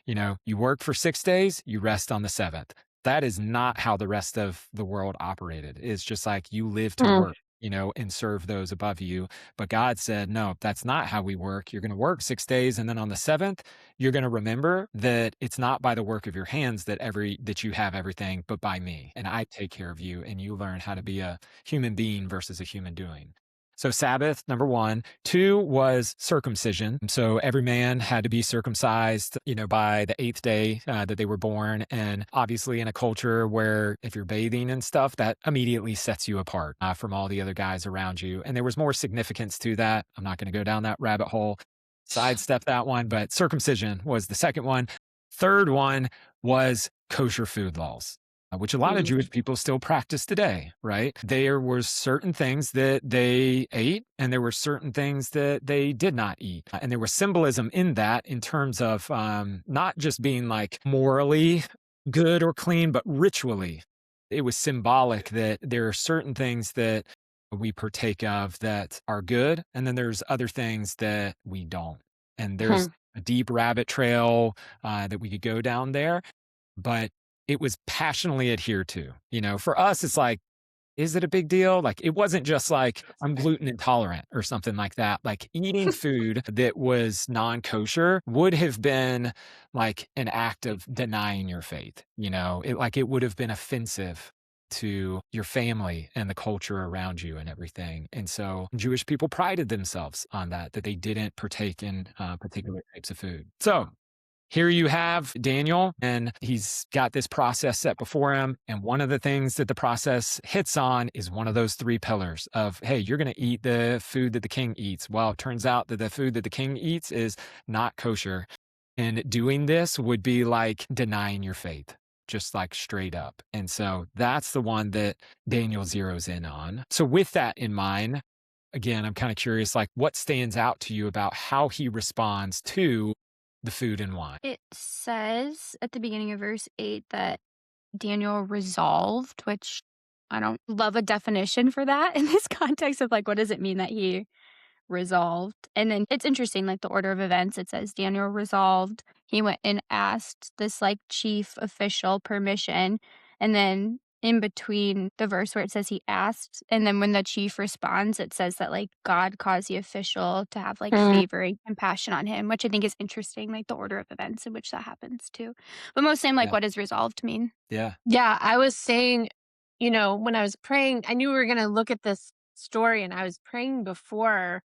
D: You work for 6 days, you rest on the seventh. That is not how the rest of the world operated. It's just like you live to work, and serve those above you. But God said, no, that's not how we work. You're going to work 6 days. And then on the seventh, you're going to remember that it's not by the work of your hands that you have everything, but by me. And I take care of you. And you learn how to be a human being versus a human doing. So Sabbath, number one. Two was circumcision. So every man had to be circumcised, by the 8th day that they were born. And obviously in a culture where if you're bathing and stuff, that immediately sets you apart from all the other guys around you. And there was more significance to that. I'm not going to go down that rabbit hole, sidestep that one, but circumcision was the second one. Third one was kosher food laws. which a lot of Jewish people still practice today, right? There were certain things that they ate, and there were certain things that they did not eat. And there was symbolism in that in terms of not just being like morally good or clean, but ritually. It was symbolic that there are certain things that we partake of that are good, and then there's other things that we don't. And there's a deep rabbit trail that we could go down there, but it was passionately adhered to. For us, it's like, is it a big deal? Like, it wasn't just like, I'm gluten intolerant or something like that. Like, eating food that was non-kosher would have been like an act of denying your faith. It would have been offensive to your family and the culture around you and everything. And so Jewish people prided themselves on that they didn't partake in particular types of food. So here you have Daniel, and he's got this process set before him. And one of the things that the process hits on is one of those 3 pillars of, hey, you're going to eat the food that the king eats. Well, it turns out that the food that the king eats is not kosher. And doing this would be like denying your faith, just like straight up. And so that's the one that Daniel zeroes in on. So with that in mind, again, I'm kind of curious, like, what stands out to you about how he responds to the food and wine?
C: It says at the beginning of verse 8 that Daniel resolved, which I don't love a definition for that in this context of like, what does it mean that he resolved? And then it's interesting, like the order of events. It says Daniel resolved. He went and asked this like chief official permission. And then in between the verse where it says he asked, and then when the chief responds, it says that like God caused the official to have like favor and compassion on him, which I think is interesting, like the order of events in which that happens too. But mostly I'm like,
D: Yeah.
C: what does resolved mean?
D: Yeah.
A: Yeah, I was saying, when I was praying, I knew we were going to look at this story, and I was praying before,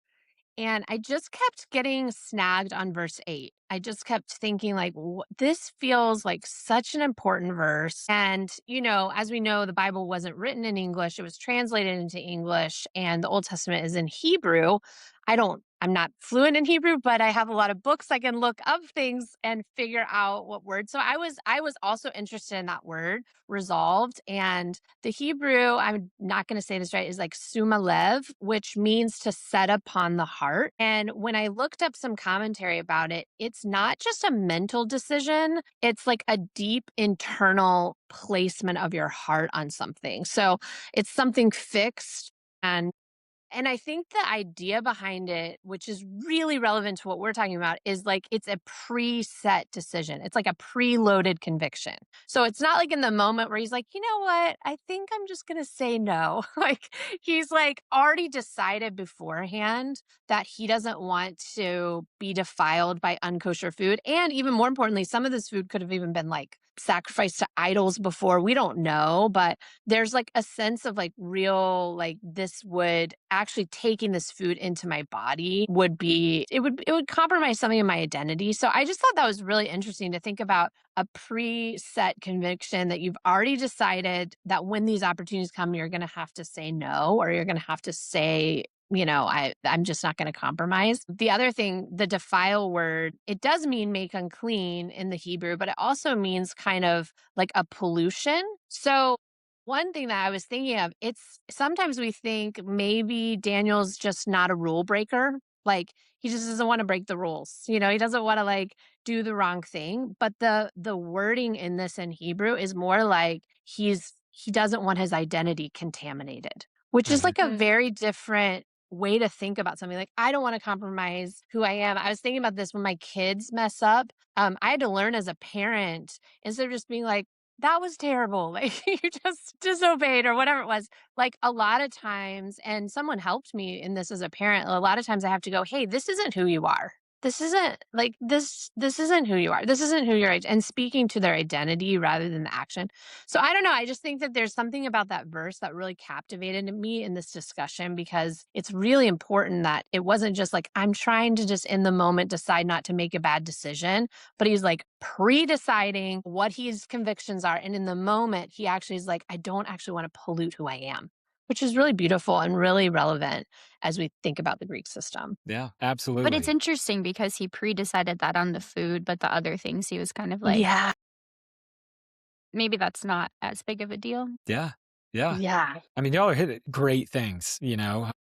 A: and I just kept getting snagged on verse 8. I just kept thinking, like, this feels like such an important verse. And, as we know, the Bible wasn't written in English, it was translated into English, and the Old Testament is in Hebrew. I'm not fluent in Hebrew, but I have a lot of books I can look up things and figure out what word. So I was also interested in that word, resolved. And the Hebrew, I'm not going to say this right, is like sumalev, which means to set upon the heart. And when I looked up some commentary about it, it's not just a mental decision, it's like a deep internal placement of your heart on something. So it's something fixed. And I think the idea behind it, which is really relevant to what we're talking about, is like it's a preset decision. It's like a preloaded conviction. So it's not like in the moment where he's like, you know what? I think I'm just going to say no. Like he's like already decided beforehand that he doesn't want to be defiled by unkosher food. And even more importantly, some of this food could have even been like sacrificed to idols before. We don't know, but there's like a sense of like real, like this would actually taking this food into my body it would compromise something in my identity. So I just thought that was really interesting to think about a preset conviction that you've already decided that when these opportunities come, you're going to have to say no, or you're going to have to say, I'm just not going to compromise. The other thing, the defile word, it does mean make unclean in the Hebrew, but it also means kind of like a pollution. So one thing that I was thinking of, it's sometimes we think maybe Daniel's just not a rule breaker. Like he just doesn't want to break the rules. He doesn't want to like do the wrong thing. But the wording in this in Hebrew is more like he doesn't want his identity contaminated, which is like a very different way to think about something. Like I don't want to compromise who I am. I was thinking about this when my kids mess up. I had to learn as a parent, instead of just being like, that was terrible, like you just disobeyed or whatever it was. Like a lot of times, and someone helped me in this as a parent, a lot of times I have to go, hey, this isn't who you are. This isn't like this isn't who you are. This isn't who you're, and speaking to their identity rather than the action. So I don't know. I just think that there's something about that verse that really captivated me in this discussion, because it's really important that it wasn't just like, I'm trying to just in the moment decide not to make a bad decision, but he's like pre-deciding what his convictions are. And in the moment, he actually is like, I don't actually want to pollute who I am, which is really beautiful and really relevant as we think about the Greek system.
D: Yeah,
C: But it's
D: absolutely.
C: interesting because he pre-decided that on the food, but the other things he was kind of like,
A: Yeah.
C: maybe that's not as big of a deal.
D: Yeah. Yeah.
A: Yeah.
D: I mean, y'all are hitting great things,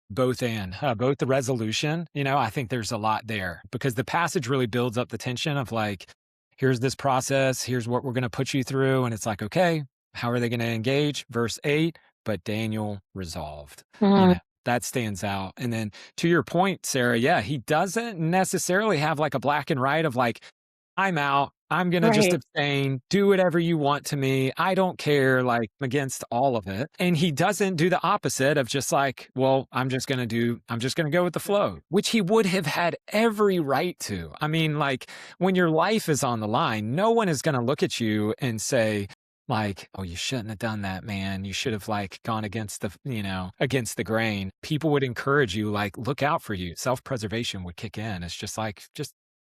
D: both both the resolution, I think there's a lot there because the passage really builds up the tension of like, here's this process, here's what we're going to put you through. And it's like, okay, how are they going to engage? Verse 8, but Daniel resolved,
A: Mhm.
D: that stands out. And then to your point, Sarah, yeah, he doesn't necessarily have like a black and white of like, I'm out. I'm going to just
A: Right.
D: abstain, do whatever you want to me. I don't care, like against all of it. And he doesn't do the opposite of just like, well, I'm just going to go with the flow, which he would have had every right to. I mean, like when your life is on the line, no one is going to look at you and say, like, oh, you shouldn't have done that, man. You should have like gone against against the grain. People would encourage you, like, look out for you. Self-preservation would kick in. It's just like, just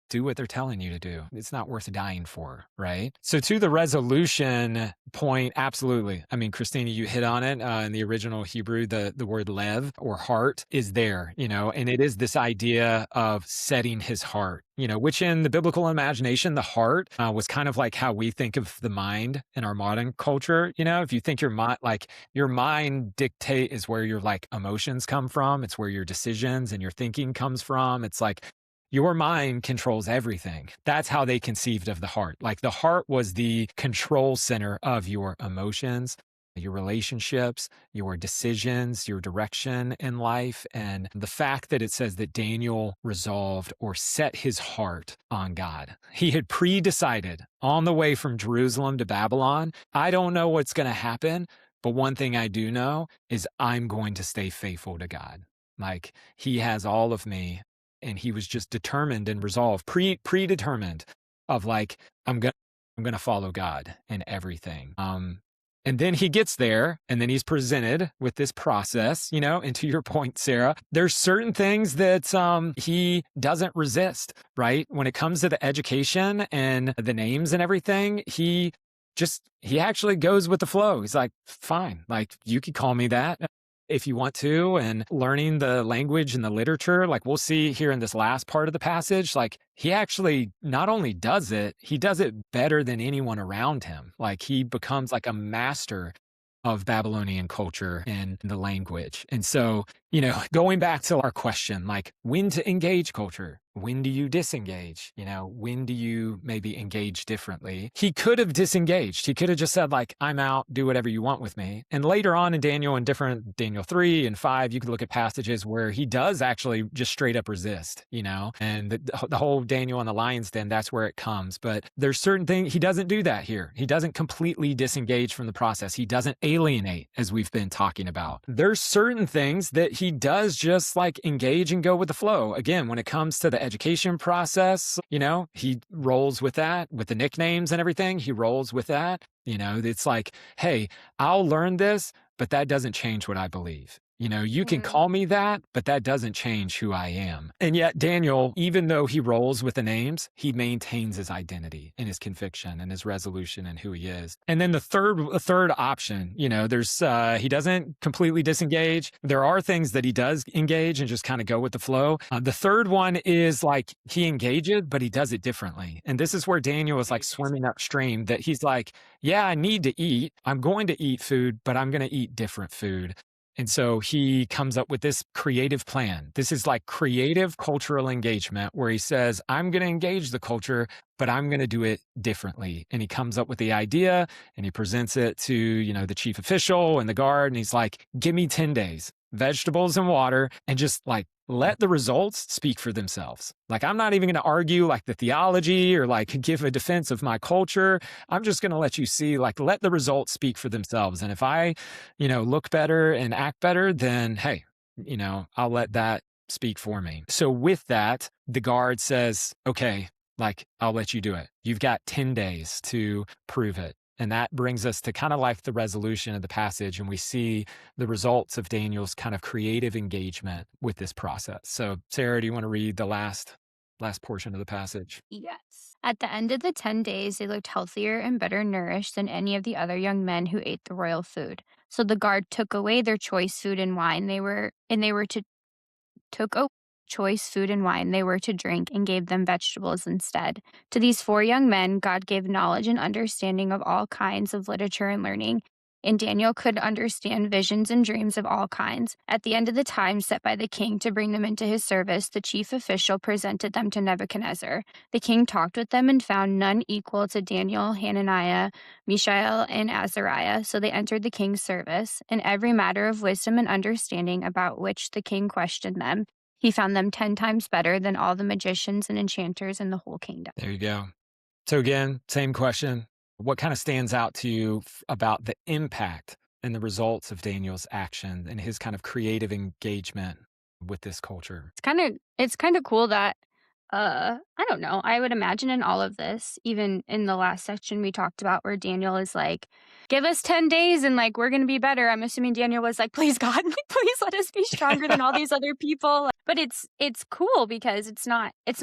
D: do what they're telling you to do. It's not worth dying for, right? So to the resolution point, absolutely. I mean, Kristina, you hit on it. In the original Hebrew, the word lev or heart is there, and it is this idea of setting his heart, which in the biblical imagination, the heart was kind of like how we think of the mind in our modern culture. If you think your mind dictate is where your like emotions come from. It's where your decisions and your thinking comes from. It's like, your mind controls everything. That's how they conceived of the heart. Like the heart was the control center of your emotions, your relationships, your decisions, your direction in life. And the fact that it says that Daniel resolved or set his heart on God. He had pre-decided on the way from Jerusalem to Babylon, I don't know what's going to happen, but one thing I do know is I'm going to stay faithful to God. Like he has all of me. And he was just determined and resolved, predetermined of like, I'm gonna follow God in everything. And then he gets there and then he's presented with this process, and to your point, Sarah, there's certain things that he doesn't resist, right? When it comes to the education and the names and everything, he actually goes with the flow. He's like, fine, like you could call me that if you want to, and learning the language and the literature, like we'll see here in this last part of the passage, like he actually not only does it, he does it better than anyone around him. Like he becomes like a master of Babylonian culture and the language. And so, going back to our question, like when to engage culture, when do you disengage? When do you maybe engage differently? He could have disengaged. He could have just said like, I'm out, do whatever you want with me. And later on in Daniel 3 and 5, you could look at passages where he does actually just straight up resist, and the whole Daniel and the lion's den, that's where it comes. But there's certain things, he doesn't do that here. He doesn't completely disengage from the process. He doesn't alienate, as we've been talking about. There's certain things that he does just like engage and go with the flow. Again, when it comes to the education process, he rolls with that, with the nicknames and everything. He rolls with that. It's like, hey, I'll learn this, but that doesn't change what I believe. You can call me that, but that doesn't change who I am. And yet Daniel, even though he rolls with the names, he maintains his identity and his conviction and his resolution and who he is. And then the third option, there's he doesn't completely disengage. There are things that he does engage and just kind of go with the flow. The third one is like he engages, but he does it differently. And this is where Daniel is like swimming upstream, that he's like, yeah, I need to eat. I'm going to eat food, but I'm going to eat different food. And so he comes up with this creative plan. This is like creative cultural engagement where he says, I'm going to engage the culture, but I'm going to do it differently. And he comes up with the idea and he presents it to, the chief official and the guard. And he's like, give me 10 days, vegetables and water, and just like, let the results speak for themselves. Like, I'm not even going to argue like the theology or like give a defense of my culture. I'm just going to let you see, like, let the results speak for themselves. And if I, look better and act better, then hey, I'll let that speak for me. So with that, the guard says, okay, like, I'll let you do it. You've got 10 days to prove it. And that brings us to kind of like the resolution of the passage. And we see the results of Daniel's kind of creative engagement with this process. So Sarah, do you want to read the last portion of the passage?
C: Yes. At the end of the 10 days, they looked healthier and better nourished than any of the other young men who ate the royal food. So the guard took away their choice food and wine. They were to took choice food and wine they were to drink and gave them vegetables instead. To these 4 young men, God gave knowledge and understanding of all kinds of literature and learning. And Daniel could understand visions and dreams of all kinds. At the end of the time set by the king to bring them into his service, the chief official presented them to Nebuchadnezzar. The king talked with them and found none equal to Daniel, Hananiah, Mishael, and Azariah. So they entered the king's service. In every matter of wisdom and understanding about which the king questioned them, he found them 10 times better than all the magicians and enchanters in the whole kingdom.
D: There you go. So again, same question. What kind of stands out to you about the impact and the results of Daniel's action and his kind of creative engagement with this culture?
C: It's kind of cool that I don't know. I would imagine in all of this, even in the last section we talked about where Daniel is like, give us 10 days and like we're going to be better. I'm assuming Daniel was like, please God, please let us be stronger than all these other people. But it's cool because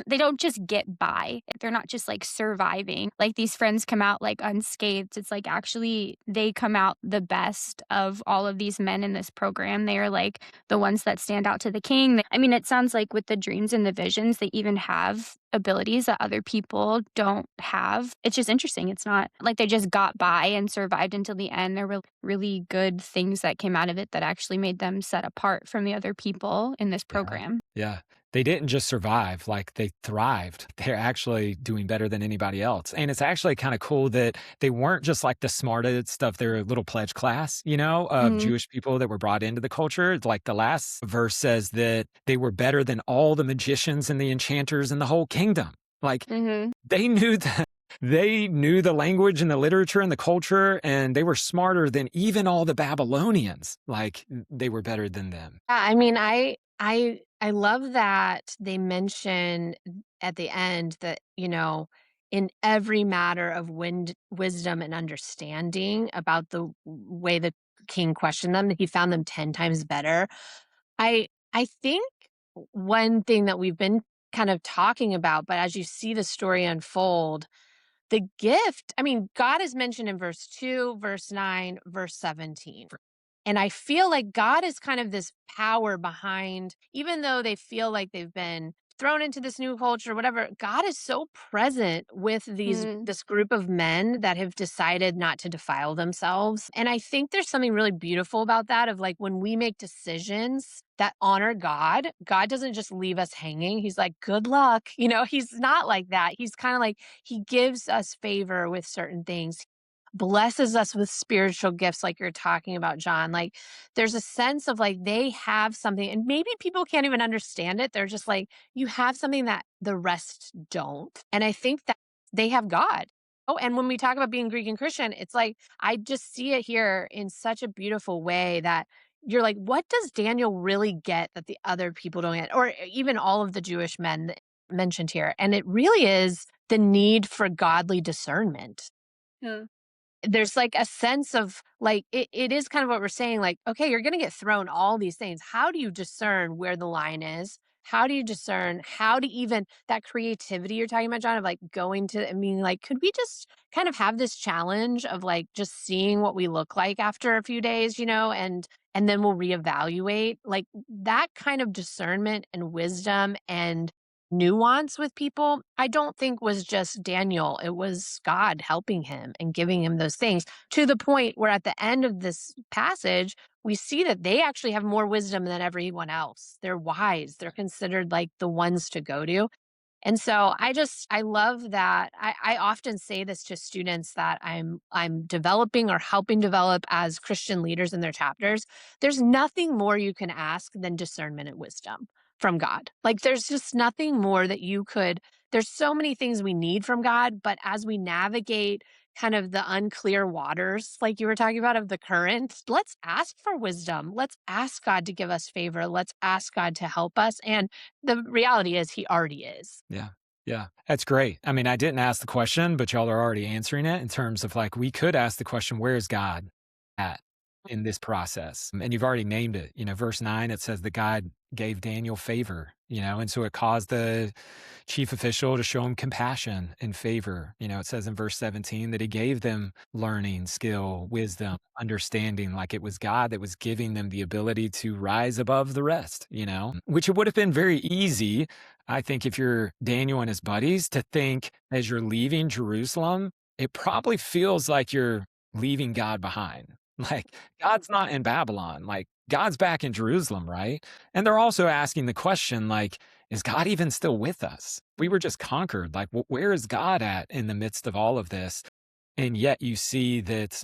C: they don't just get by. They're not just like surviving. Like these friends come out like unscathed. It's like actually they come out the best of all of these men in this program. They are like the ones that stand out to the king. I mean, it sounds like with the dreams and the visions, they even have abilities that other people don't have. It's just interesting. It's not like they just got by and survived until the end. There were really good things that came out of it that actually made them set apart from the other people in this program.
D: Yeah. They didn't just survive, like they thrived. They're actually doing better than anybody else. And it's actually kind of cool that they weren't just like the smartest of their little pledge class, of Jewish people that were brought into the culture. Like the last verse says that they were better than all the magicians and the enchanters in the whole kingdom. Like they knew that. They knew the language and the literature and the culture, and they were smarter than even all the Babylonians. Like they were better than them.
A: Yeah, I mean, I love that they mention at the end that, in every matter of wisdom and understanding about the way the king questioned them, that he found them 10 times better. I think one thing that we've been kind of talking about, but as you see the story unfold, the gift, I mean, God is mentioned in verse 2, verse 9, verse 17. And I feel like God is kind of this power behind, even though they feel like they've been thrown into this new culture, whatever, God is so present with this group of men that have decided not to defile themselves. And I think there's something really beautiful about that, of like when we make decisions that honor God, God doesn't just leave us hanging. He's like, good luck. He's not like that. He's kind of like, he gives us favor with certain things, blesses us with spiritual gifts like you're talking about, John. Like there's a sense of like they have something, and maybe people can't even understand it. They're just like, you have something that the rest don't. And I think that they have God. Oh, and when we talk about being Greek and Christian, it's like I just see it here in such a beautiful way that you're like, what does Daniel really get that the other people don't get? Or even all of the Jewish men mentioned here. And it really is the need for godly discernment. There's like a sense of like, it is kind of what we're saying, like, okay, you're going to get thrown all these things. How do you discern where the line is? How do you discern how to even that creativity you're talking about, John, of like going to, I mean, like, could we just kind of have this challenge of like just seeing what we look like after a few days, and then we'll reevaluate, like that kind of discernment and wisdom and nuance with people, I don't think was just Daniel. It was God helping him and giving him those things, to the point where at the end of this passage, we see that they actually have more wisdom than everyone else. They're wise. They're considered like the ones to go to. And so I love that. I often say this to students that I'm developing or helping develop as Christian leaders in their chapters. There's nothing more you can ask than discernment and wisdom from God. Like there's just nothing more that there's so many things we need from God, but as we navigate kind of the unclear waters, like you were talking about, of the current, let's ask for wisdom. Let's ask God to give us favor. Let's ask God to help us. And the reality is he already is.
D: Yeah. Yeah. That's great. I mean, I didn't ask the question, but y'all are already answering it in terms of like, we could ask the question, where is God at? in this process. And you've already named it. Verse 9, it says that God gave Daniel favor, and so it caused the chief official to show him compassion and favor. It says in verse 17 that he gave them learning, skill, wisdom, understanding, like it was God that was giving them the ability to rise above the rest, which it would have been very easy, I think, if you're Daniel and his buddies, to think as you're leaving Jerusalem, it probably feels like you're leaving God behind. Like, God's not in Babylon. Like, God's back in Jerusalem, right? And they're also asking the question, like, is God even still with us? We were just conquered. Like, where is God at in the midst of all of this? And yet you see that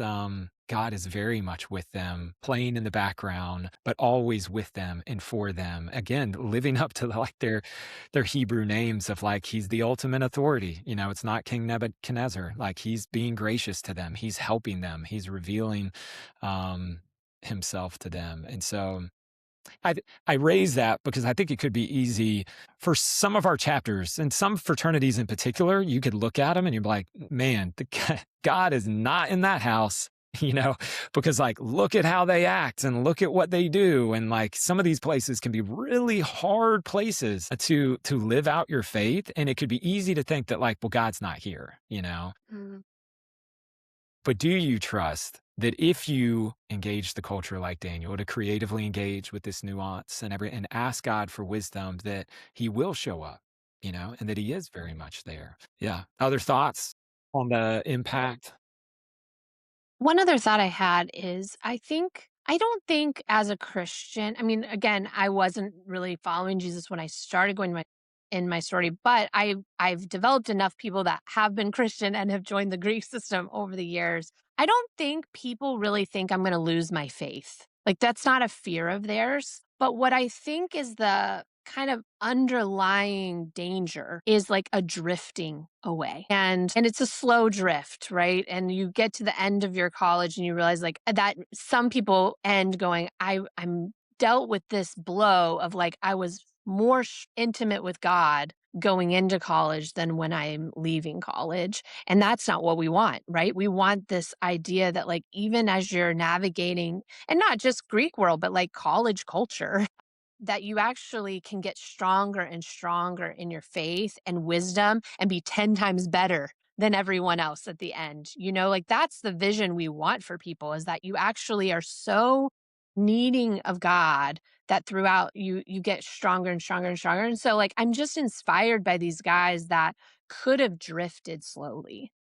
D: God is very much with them, playing in the background, but always with them and for them. Again, living up to like their Hebrew names of like, he's the ultimate authority. It's not King Nebuchadnezzar. Like, he's being gracious to them. He's helping them. He's revealing himself to them. And so I raise that because I think it could be easy for some of our chapters and some fraternities in particular. You could look at them and you're like, man, God is not in that house, because like, look at how they act and look at what they do. And like, some of these places can be really hard places to live out your faith. And it could be easy to think that like, well, God's not here,
C: Mm.
D: But do you trust that if you engage the culture like Daniel, to creatively engage with this nuance and ask God for wisdom, that he will show up, and that he is very much there? Yeah. Other thoughts on the impact?
A: One other thought I had is I don't think as a Christian, I mean, again, I wasn't really following Jesus when I started going in my story, but I've developed enough people that have been Christian and have joined the Greek system over the years. I don't think people really think I'm going to lose my faith. Like, that's not a fear of theirs. But what I think is the kind of underlying danger is like a drifting away. And it's a slow drift, right? And you get to the end of your college and you realize like that some people end going, I'm dealt with this blow of like I was more intimate with God going into college than when I'm leaving college. And that's not what we want, right? We want this idea that like even as you're navigating, and not just Greek world, but like college culture, that you actually can get stronger and stronger in your faith and wisdom and be 10 times better than everyone else at the end. Like that's the vision we want for people, is that you actually are so needing of God that throughout you get stronger and stronger and stronger. And so like I'm just inspired by these guys that could have drifted slowly,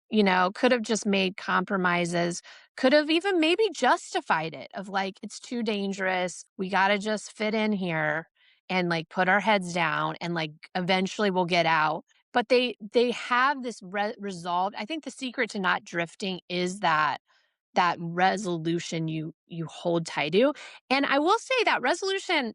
A: could have just made compromises, could have even maybe justified it of like, it's too dangerous. We got to just fit in here and like put our heads down and like eventually we'll get out. But they have this resolved. I think the secret to not drifting is that resolution you hold tight to. And I will say that resolution,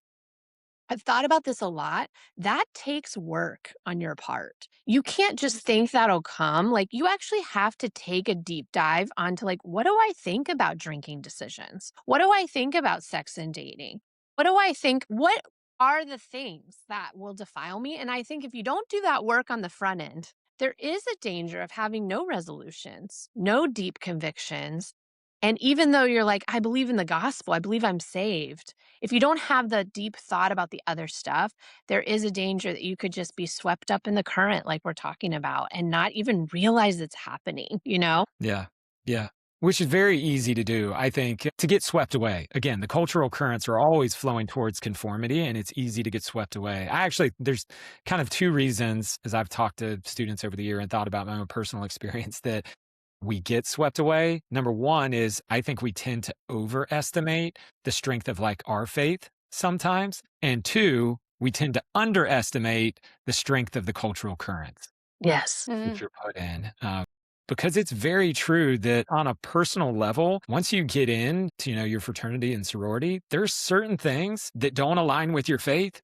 A: I've thought about this a lot. That takes work on your part. You can't just think that'll come. Like, you actually have to take a deep dive onto, like, what do I think about drinking decisions? What do I think about sex and dating? What do I think? What are the things that will defile me? And I think if you don't do that work on the front end, there is a danger of having no resolutions, no deep convictions. And even though you're like, I believe in the gospel, I believe I'm saved, if you don't have the deep thought about the other stuff, there is a danger that you could just be swept up in the current, like we're talking about, and not even realize it's happening,
D: Yeah. Yeah. Which is very easy to do, I think, to get swept away. Again, the cultural currents are always flowing towards conformity, and it's easy to get swept away. There's kind of two reasons, as I've talked to students over the year and thought about my own personal experience, that we get swept away. Number one is I think we tend to overestimate the strength of like our faith sometimes. And two, we tend to underestimate the strength of the cultural currents
A: Yes.
D: that you're put in. Because it's very true that on a personal level, once you get into, your fraternity and sorority, there's certain things that don't align with your faith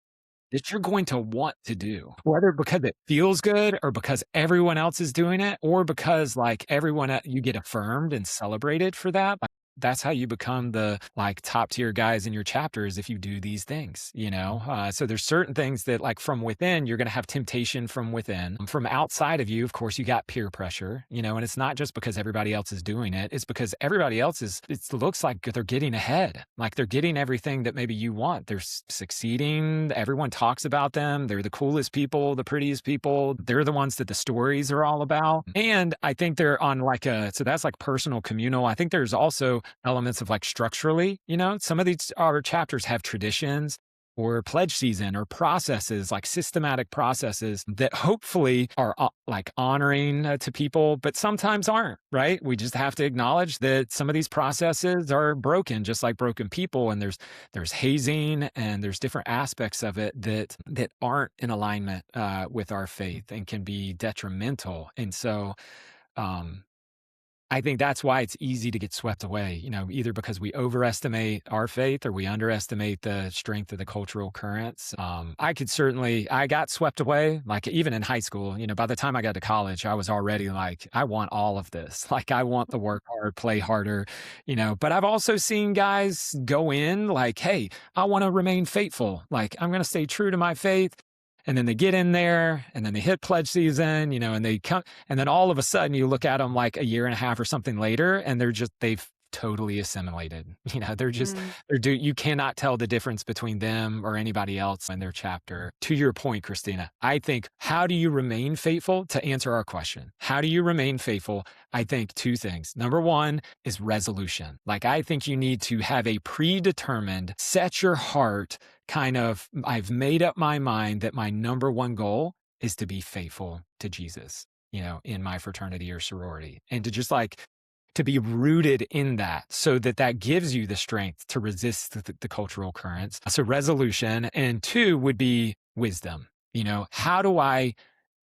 D: that you're going to want to do, whether because it feels good or because everyone else is doing it, or because like you get affirmed and celebrated for that. that's how you become the like top tier guys in your chapters if you do these things, you know? So there's certain things that like from within, you're going to have temptation from within. From outside of you, of course, you got peer pressure, you know, and it's not just because everybody else is doing it. It's because everybody else it looks like they're getting ahead. Like they're getting everything that maybe you want. They're succeeding. Everyone talks about them. They're the coolest people, the prettiest people. They're the ones that the stories are all about. And I think they're on like so that's like personal communal. I think there's also elements of like structurally, you know, some of these our chapters have traditions or pledge season or processes, like systematic processes that hopefully are like honoring to people, but sometimes aren't, right? We just have to acknowledge that some of these processes are broken, just like broken people. And there's hazing and there's different aspects of it that aren't in alignment with our faith and can be detrimental. And so, I think that's why it's easy to get swept away, you know, either because we overestimate our faith or we underestimate the strength of the cultural currents. I got swept away, like even in high school, you know, by the time I got to college, I was already like, I want all of this. Like, I want to work hard, play harder, you know, but I've also seen guys go in like, hey, I want to remain faithful. Like, I'm going to stay true to my faith. And then they get in there and then they hit pledge season, you know, and they come, and then all of a sudden you look at them like a year and a half or something later, and they've totally assimilated. You know, you cannot tell the difference between them or anybody else in their chapter. To your point, Kristina, I think, how do you remain faithful? To answer our question, how do you remain faithful? I think two things. Number one is resolution. Like, I think you need to have a predetermined, set your heart kind of, I've made up my mind that my number one goal is to be faithful to Jesus, you know, in my fraternity or sorority, and to just like, to be rooted in that so that gives you the strength to resist the cultural currents. So resolution. And two would be wisdom. You know, how do I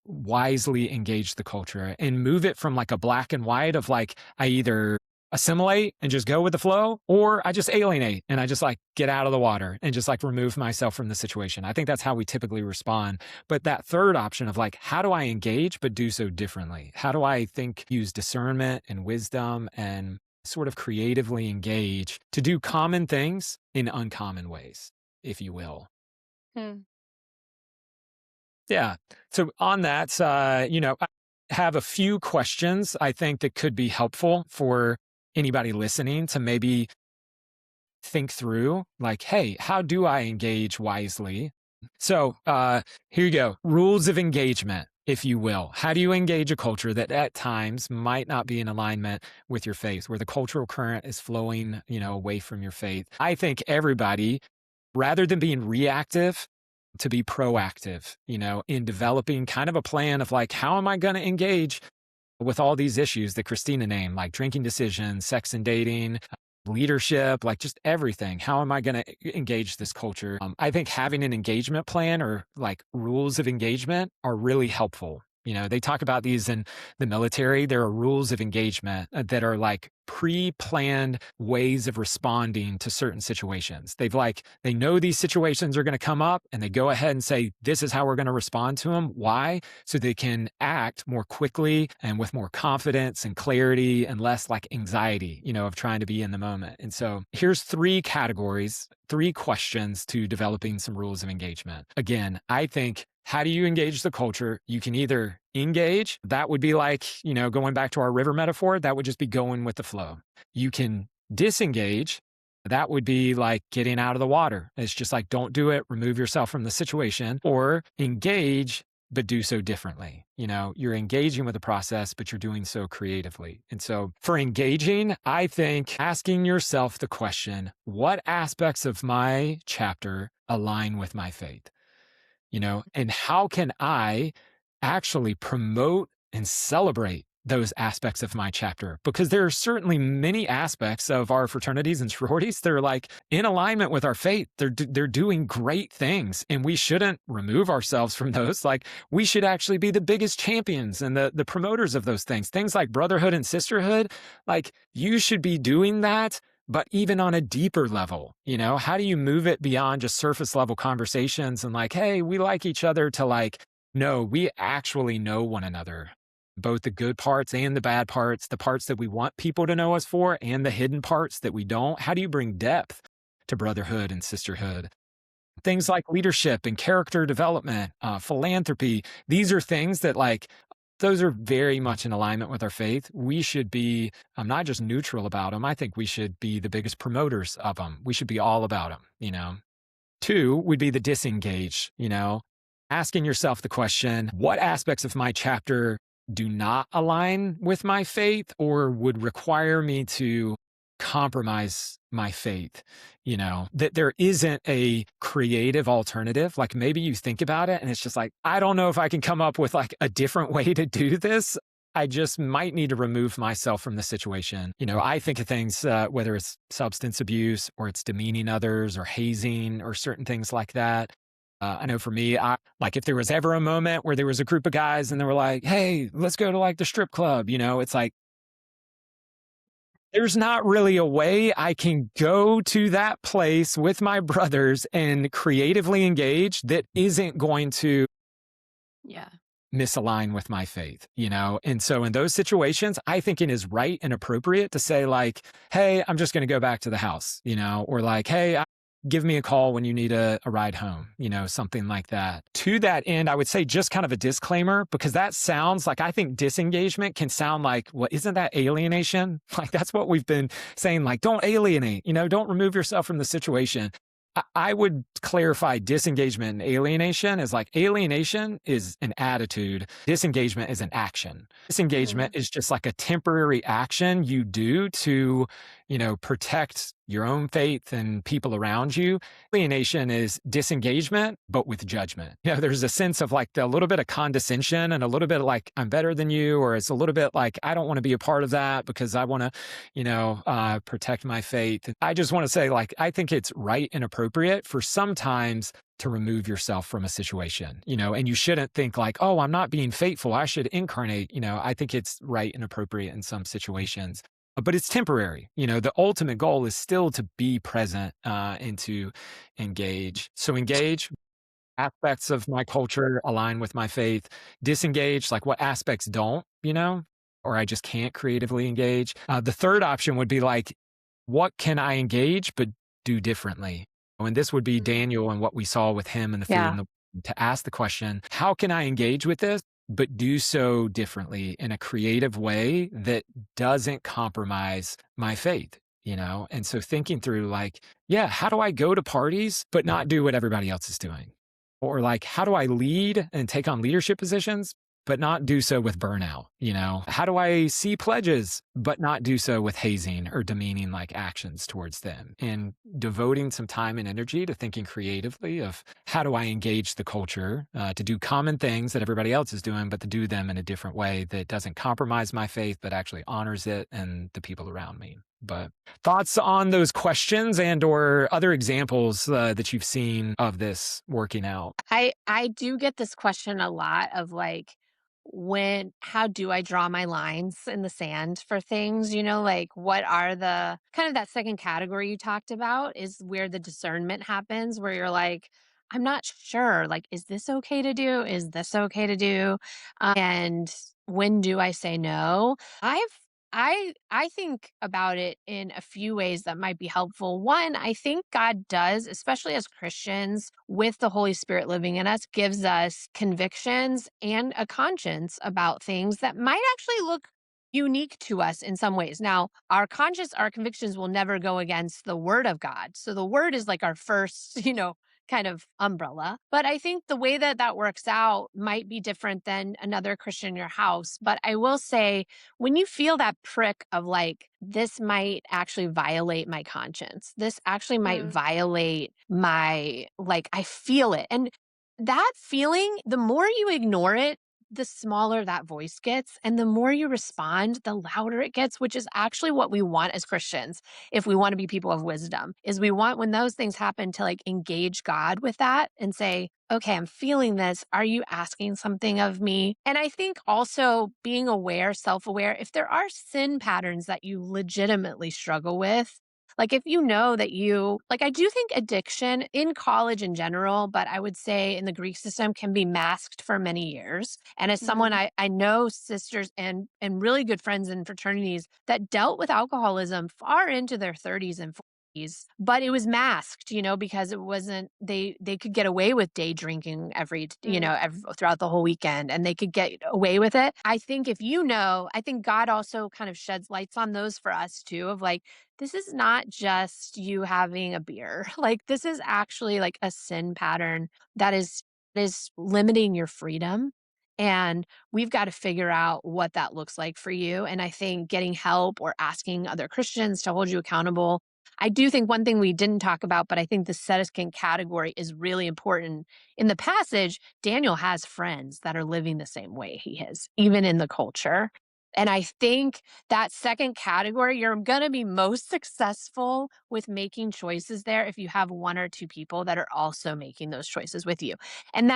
D: wisely engage the culture and move it from like a black and white of like, I either assimilate and just go with the flow, or I just alienate and I just like get out of the water and just like remove myself from the situation. I think that's how we typically respond. But that third option of like, how do I engage but do so differently? How do I use discernment and wisdom and sort of creatively engage to do common things in uncommon ways, if you will? Yeah. So on that, you know, I have a few questions I think that could be helpful for anybody listening to maybe think through, like, hey, how do I engage wisely? So here you go. Rules of engagement, if you will. How do you engage a culture that at times might not be in alignment with your faith, where the cultural current is flowing, you know, away from your faith? I think everybody, rather than being reactive, to be proactive, you know, in developing kind of a plan of like, how am I going to engage with all these issues that Kristina named, like drinking decisions, sex and dating, leadership, like just everything. How am I going to engage this culture? I think having an engagement plan or like rules of engagement are really helpful. You know, they talk about these in the military. There are rules of engagement that are like pre-planned ways of responding to certain situations. They know these situations are going to come up and they go ahead and say, this is how we're going to respond to them. Why? So they can act more quickly and with more confidence and clarity and less like anxiety, you know, of trying to be in the moment. And so here's 3 categories, 3 questions to developing some rules of engagement. Again, I think, how do you engage the culture? You can either engage, that would be like, you know, going back to our river metaphor, that would just be going with the flow. You can disengage, that would be like getting out of the water. It's just like, don't do it, remove yourself from the situation. Or engage, but do so differently. You know, you're engaging with the process, but you're doing so creatively. And so for engaging, I think asking yourself the question, what aspects of my chapter align with my faith? You know, and how can I actually promote and celebrate those aspects of my chapter? Because there are certainly many aspects of our fraternities and sororities that are like in alignment with our faith. They're doing great things, and we shouldn't remove ourselves from those. Like, we should actually be the biggest champions and the promoters of those things. Things like brotherhood and sisterhood, like you should be doing that. But even on a deeper level, you know, how do you move it beyond just surface level conversations and like, hey, we like each other, to like, no, we actually know one another. both the good parts and the bad parts, the parts that we want people to know us for and the hidden parts that we don't. How do you bring depth to brotherhood and sisterhood? Things like leadership and character development, philanthropy, these are things that those are very much in alignment with our faith. We should be not just neutral about them. I think we should be the biggest promoters of them. We should be all about them. Two would be the disengage, asking yourself the question, what aspects of my chapter do not align with my faith or would require me to compromise my faith? That there isn't a creative alternative. Like maybe you think about it and it's just like, I don't know if I can come up with a different way to do this. I just might need to remove myself from the situation. I think of things, whether it's substance abuse or it's demeaning others or hazing or certain things like that. I know for me, if there was ever a moment where there was a group of guys and they were like, hey, let's go to the strip club, it's like, there's not really a way I can go to that place with my brothers and creatively engage that isn't going to
C: Yeah.
D: misalign with my faith, And so in those situations, I think it is right and appropriate to say hey, I'm just going to go back to the house, or hey, give me a call when you need a ride home, something like that. To that end, I would say just kind of a disclaimer, because that sounds I think disengagement can sound well, isn't that alienation? That's what we've been saying, don't alienate, don't remove yourself from the situation. I would clarify disengagement and alienation as alienation is an attitude. Disengagement is an action. Disengagement is just a temporary action you do to, protect your own faith and people around you. Alienation is disengagement, but with judgment. There's a sense of a little bit of condescension and a little bit I'm better than you, or it's a little bit I don't want to be a part of that because I want to, protect my faith. I just want to say I think it's right and appropriate for sometimes to remove yourself from a situation, and you shouldn't think oh, I'm not being faithful, I should incarnate. I think it's right and appropriate in some situations. But it's temporary. The ultimate goal is still to be present and to engage. So engage, aspects of my culture align with my faith. Disengage, what aspects don't, or I just can't creatively engage. The third option would be what can I engage but do differently? And this would be Daniel and what we saw with him and the food
A: Yeah.
D: and to ask the question, how can I engage with this, but do so differently in a creative way that doesn't compromise my faith, And so thinking through how do I go to parties, but not do what everybody else is doing? Or how do I lead and take on leadership positions, but not do so with burnout? How do I see pledges, but not do so with hazing or demeaning actions towards them? And devoting some time and energy to thinking creatively of how do I engage the culture to do common things that everybody else is doing, but to do them in a different way that doesn't compromise my faith, but actually honors it and the people around me. But thoughts on those questions and or other examples that you've seen of this working out?
A: I do get this question a lot of how do I draw my lines in the sand for things? What are the kind of that second category you talked about is where the discernment happens, where you're I'm not sure. Is this okay to do? Is this okay to do? And when do I say no? I think about it in a few ways that might be helpful. One, I think God does, especially as Christians, with the Holy Spirit living in us, gives us convictions and a conscience about things that might actually look unique to us in some ways. Now, our conscience, our convictions will never go against the word of God. So the word is our first, kind of umbrella. But I think the way that that works out might be different than another Christian in your house. But I will say, when you feel that prick of this might actually violate my conscience, this actually might violate my, I feel it. And that feeling, the more you ignore it, the smaller that voice gets. And the more you respond, the louder it gets, which is actually what we want as Christians. If we want to be people of wisdom, is we want when those things happen to engage God with that and say, okay, I'm feeling this. Are you asking something of me? And I think also being aware, self-aware, if there are sin patterns that you legitimately struggle with, Like if you know that I do think addiction in college in general, but I would say in the Greek system can be masked for many years. And as someone,
C: Mhm.
A: I know sisters and really good friends in fraternities that dealt with alcoholism far into their 30s and 40s, but it was masked, because it wasn't, they could get away with day drinking throughout the whole weekend, and they could get away with it. I think I think God also kind of sheds lights on those for us too, of like, this is not just you having a beer. Like this is actually like a sin pattern that is limiting your freedom. And we've got to figure out what that looks like for you. And I think getting help or asking other Christians to hold you accountable. I do think one thing we didn't talk about, but I think the second category is really important. In the passage, Daniel has friends that are living the same way he is, even in the culture. And I think that second category, you're going to be most successful with making choices there if you have one or two people that are also making those choices with you. And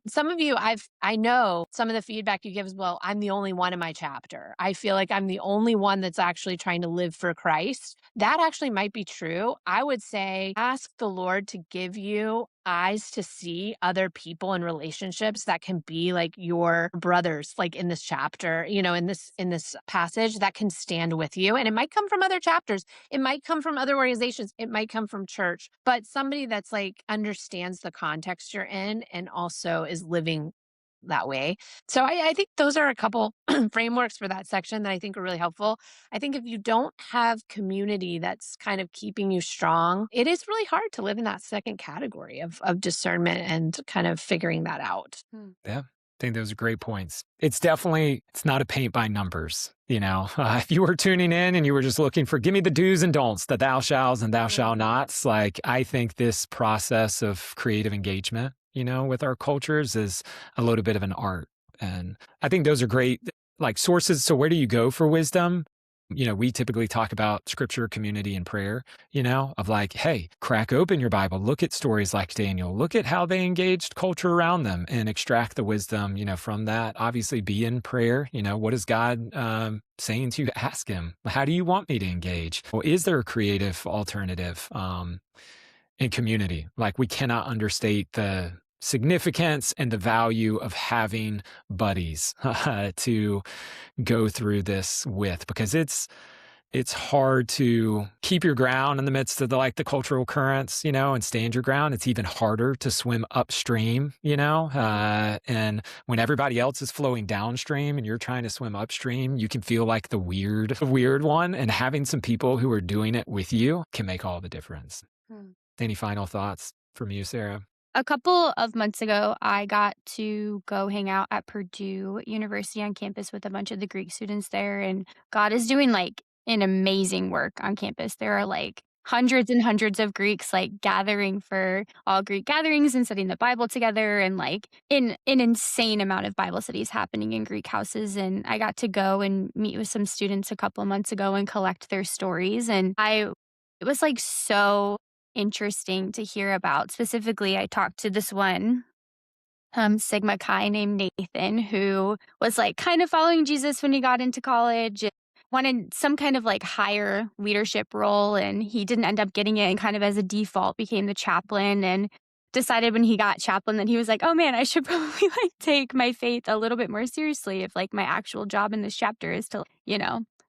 A: some of you, I know some of the feedback you give is, well, I'm the only one in my chapter. I feel like I'm the only one that's actually trying to live for Christ. That actually might be true. I would say ask the Lord to give you eyes to see other people and relationships that can be like your brothers, like in this chapter, in this passage, that can stand with you. And it might come from other chapters, it might come from other organizations, it might come from church, but somebody that's like understands the context you're in and also is living that way. So I think those are a couple frameworks for that section that I think are really helpful. I think if you don't have community that's kind of keeping you strong, it is really hard to live in that second category of discernment and kind of figuring that out.
D: Yeah. I think those are great points. It's not a paint by numbers. If you were tuning in and you were just looking for, give me the do's and don'ts, the thou shalls and thou shall nots, like I think this process of creative engagement, with our cultures is a little bit of an art. And I think those are great, like sources. So where do you go for wisdom? We typically talk about scripture, community, and prayer, of like, hey, crack open your Bible, look at stories like Daniel, look at how they engaged culture around them and extract the wisdom, from that. Obviously, be in prayer. What is God saying to you? Ask him, how do you want me to engage? Well, is there a creative alternative in community? Like, we cannot understate the significance and the value of having buddies to go through this with, because it's hard to keep your ground in the midst of the cultural currents, and stand your ground. It's even harder to swim upstream, and when everybody else is flowing downstream and you're trying to swim upstream, you can feel like the weird one, and having some people who are doing it with you can make all the difference. Any final thoughts from you, Sarah?
C: A couple of months ago, I got to go hang out at Purdue University on campus with a bunch of the Greek students there. And God is doing an amazing work on campus. There are hundreds and hundreds of Greeks gathering for all Greek gatherings and studying the Bible together, and an insane amount of Bible studies happening in Greek houses. And I got to go and meet with some students a couple of months ago and collect their stories. And it was so interesting to hear about. Specifically, I talked to this one Sigma Chi named Nathan, who was kind of following Jesus when he got into college, and wanted some kind of higher leadership role, and he didn't end up getting it, and kind of as a default became the chaplain, and decided when he got chaplain that he was like, oh man, I should probably take my faith a little bit more seriously if my actual job in this chapter is to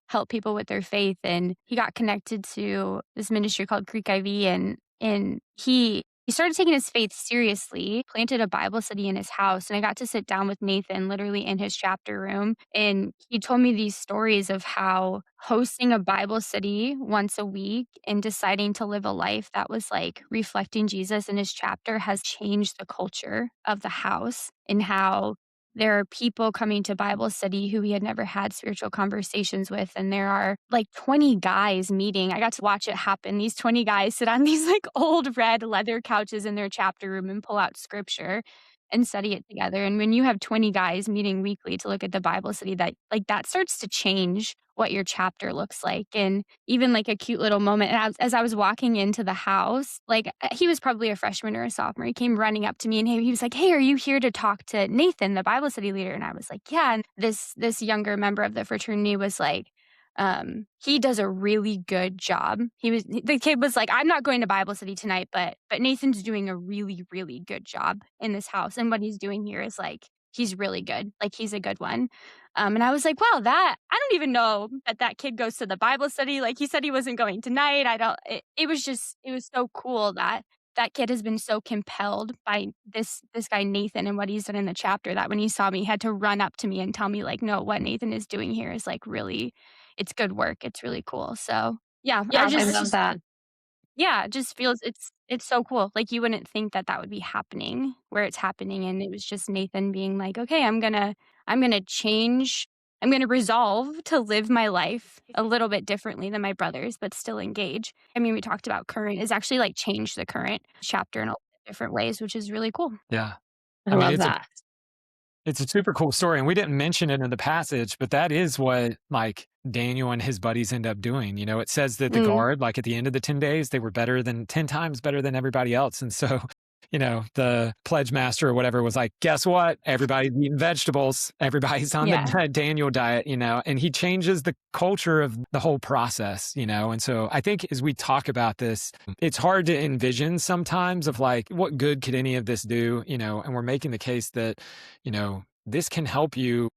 C: help people with their faith. And he got connected to this ministry called Greek IV, and he started taking his faith seriously, planted a Bible study in his house. And I got to sit down with Nathan literally in his chapter room. And he told me these stories of how hosting a Bible study once a week and deciding to live a life that was reflecting Jesus in his chapter has changed the culture of the house, and how there are people coming to Bible study who he had never had spiritual conversations with. And there are 20 guys meeting. I got to watch it happen. These 20 guys sit on these old red leather couches in their chapter room and pull out scripture and study it together. And when you have 20 guys meeting weekly to look at the Bible study, that starts to change what your chapter looks like. And even a cute little moment. And as I was walking into the house, he was probably a freshman or a sophomore. He came running up to me and he was like, hey, are you here to talk to Nathan, the Bible study leader? And I was like, yeah. And this younger member of the fraternity was like, He does a really good job. The kid was like, I'm not going to Bible study tonight, but Nathan's doing a really, really good job in this house. And what he's doing here is like, he's really good. Like he's a good one. And I was like, wow, I don't even know that kid goes to the Bible study. Like he said he wasn't going tonight. It was so cool that kid has been so compelled by this guy Nathan and what he's done in the chapter that when he saw me, he had to run up to me and tell me like, no, what Nathan is doing here is like really, it's good work. It's really cool. So yeah,
A: Yeah, I love that.
C: yeah, it just feels it's so cool. Like you wouldn't think that would be happening where it's happening, and it was just Nathan being like, "Okay, I'm gonna change. I'm gonna resolve to live my life a little bit differently than my brothers, but still engage." I mean, we talked about current is actually like change the current chapter in a lot of different ways, which is really cool.
D: Yeah.
A: I
D: I mean,
A: love that.
D: it's a super cool story, and we didn't mention it in the passage, but that is what like Daniel and his buddies end up doing. You know, it says that the guard, like at the end of the 10 days, they were 10 times better than everybody else. And so, you know, the pledge master or whatever was like, guess what? Everybody's eating vegetables. Everybody's on the Daniel diet, you know, and he changes the culture of the whole process, you know. And so I think as we talk about this, it's hard to envision sometimes of like, what good could any of this do, you know, and we're making the case that, you know, this can help you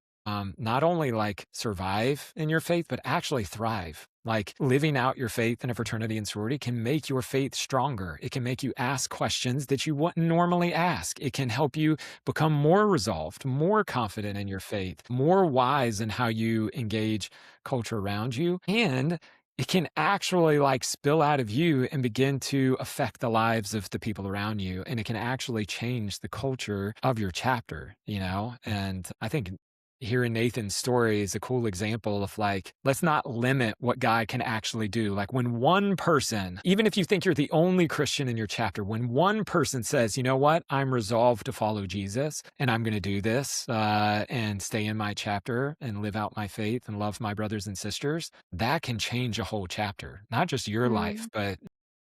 D: not only like survive in your faith, but actually thrive. Like living out your faith in a fraternity and sorority can make your faith stronger. It can make you ask questions that you wouldn't normally ask. It can help you become more resolved, more confident in your faith, more wise in how you engage culture around you. And it can actually like spill out of you and begin to affect the lives of the people around you. And it can actually change the culture of your chapter, you know? And I think hearing Nathan's story is a cool example of like, let's not limit what God can actually do. Like when one person, even if you think you're the only Christian in your chapter, when one person says, you know what, I'm resolved to follow Jesus and I'm going to do this and stay in my chapter and live out my faith and love my brothers and sisters, that can change a whole chapter, not just your life, but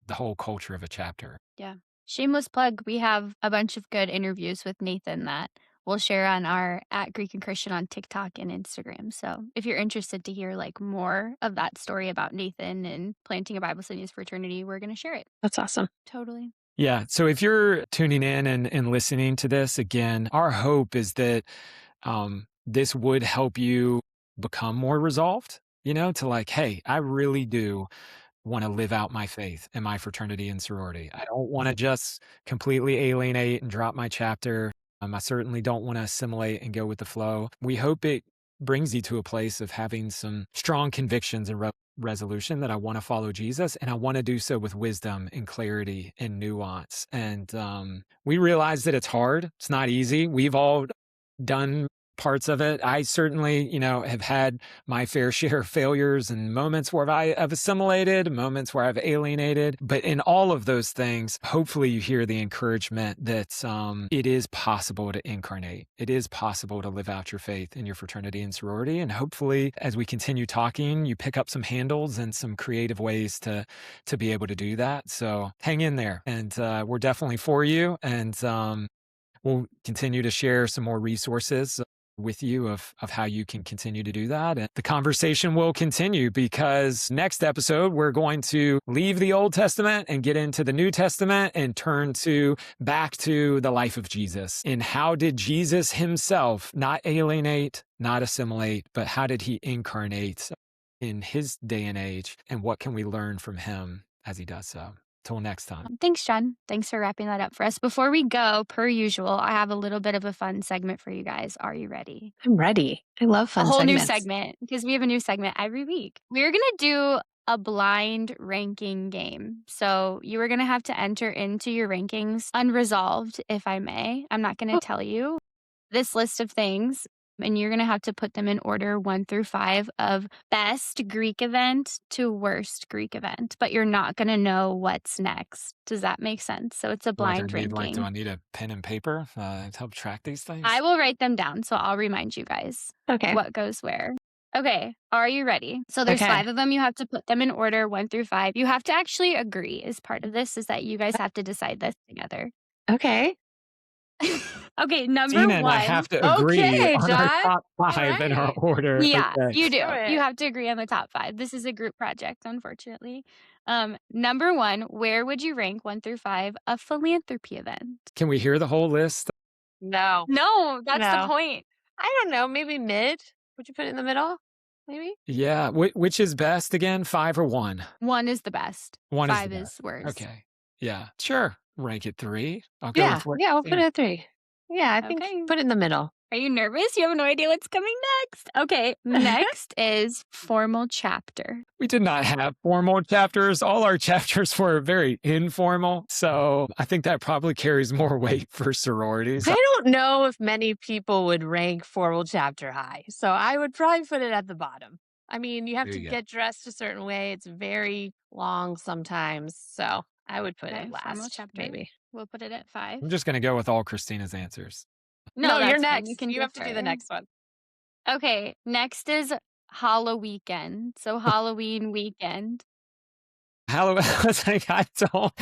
D: the whole culture of a chapter.
C: Yeah. Shameless plug. We have a bunch of good interviews with Nathan that we'll share on our at Greek and Christian on TikTok and Instagram. So if you're interested to hear like more of that story about Nathan and planting a Bible studies fraternity, we're going to share it.
A: That's awesome.
C: Totally.
D: Yeah. So if you're tuning in and listening to this again, our hope is that this would help you become more resolved, you know, to like, hey, I really do want to live out my faith in my fraternity and sorority. I don't want to just completely alienate and drop my chapter. I certainly don't want to assimilate and go with the flow. We hope it brings you to a place of having some strong convictions and resolution that I want to follow Jesus, and I want to do so with wisdom and clarity and nuance. And we realize that it's hard. It's not easy. We've all done parts of it. I certainly, you know, have had my fair share of failures and moments where I've assimilated, moments where I've alienated. But in all of those things, hopefully you hear the encouragement that it is possible to incarnate. It is possible to live out your faith in your fraternity and sorority. And hopefully, as we continue talking, you pick up some handles and some creative ways to be able to do that. So hang in there. And we're definitely for you. And we'll continue to share some more resources with you of how you can continue to do that. And the conversation will continue because next episode, we're going to leave the Old Testament and get into the New Testament and turn back to the life of Jesus. And how did Jesus himself not alienate, not assimilate, but how did he incarnate in his day and age? And what can we learn from him as he does so? Till next time.
C: Thanks, John. Thanks for wrapping that up for us. Before we go, per usual, I have a little bit of a fun segment for you guys. Are you ready?
A: I'm ready. I love fun
C: A whole
A: segments.
C: new segment because we have a new segment every week. We're going to do a blind ranking game. So you are going to have to enter into your rankings unresolved, if I may. I'm not going to tell you this list of things, and you're going to have to put them in order 1 through 5 of best Greek event to worst Greek event, but you're not going to know what's next. Does that make sense? So it's a blind ranking.
D: Do I need a pen and paper to help track these things?
C: I will write them down, so I'll remind you guys what goes where. Okay, are you ready? So there's 5 of them. You have to put them in order 1 through 5. You have to actually agree as part of this is that you guys have to decide this together.
A: Okay.
C: Okay, number
D: Tina and I
C: one.
D: have to agree
A: Okay,
D: on our
A: John.
D: top 5 in our
A: Alright.
D: order.
C: Yeah,
D: Okay.
C: you do.
A: Do it.
C: You have to agree on the top 5. This is a group project, unfortunately. Number 1, where would you rank 1 through 5 a philanthropy event?
D: Can we hear the whole list?
A: No.
C: No, that's the
A: No.
C: point.
A: I don't know, maybe mid? Would you put it in the middle? Maybe?
D: Yeah. Which is best again, 5 or 1?
C: 1 is the best.
D: 1 is
C: 5
D: the
C: is
D: best.
C: worse.
D: Okay. Yeah. Sure. Rank it 3. I'll go
A: Yeah.
D: with what
A: Yeah, we'll put it at 3. Yeah, I think
C: Okay.
A: put it in the middle.
C: Are you nervous? You have no idea what's coming next. Okay, next is formal chapter.
D: We did not have formal chapters. All our chapters were very informal. So I think that probably carries more weight for sororities.
A: I don't know if many people would rank formal chapter high, so I would probably put it at the bottom. I mean, you have
D: There
A: to
D: you go.
A: get dressed a certain way. It's very long sometimes, so I would put
C: Okay,
A: it
C: formal
A: last,
C: chapter.
A: maybe.
C: We'll put it at 5.
D: I'm just going to go with all Christina's answers.
A: No, you're
C: that's fine.
A: next.
C: You can
A: You have to do the
C: defer.
A: next one.
C: Okay, next is Halloween. So Halloween weekend.
D: Halloween, I was like, I don't.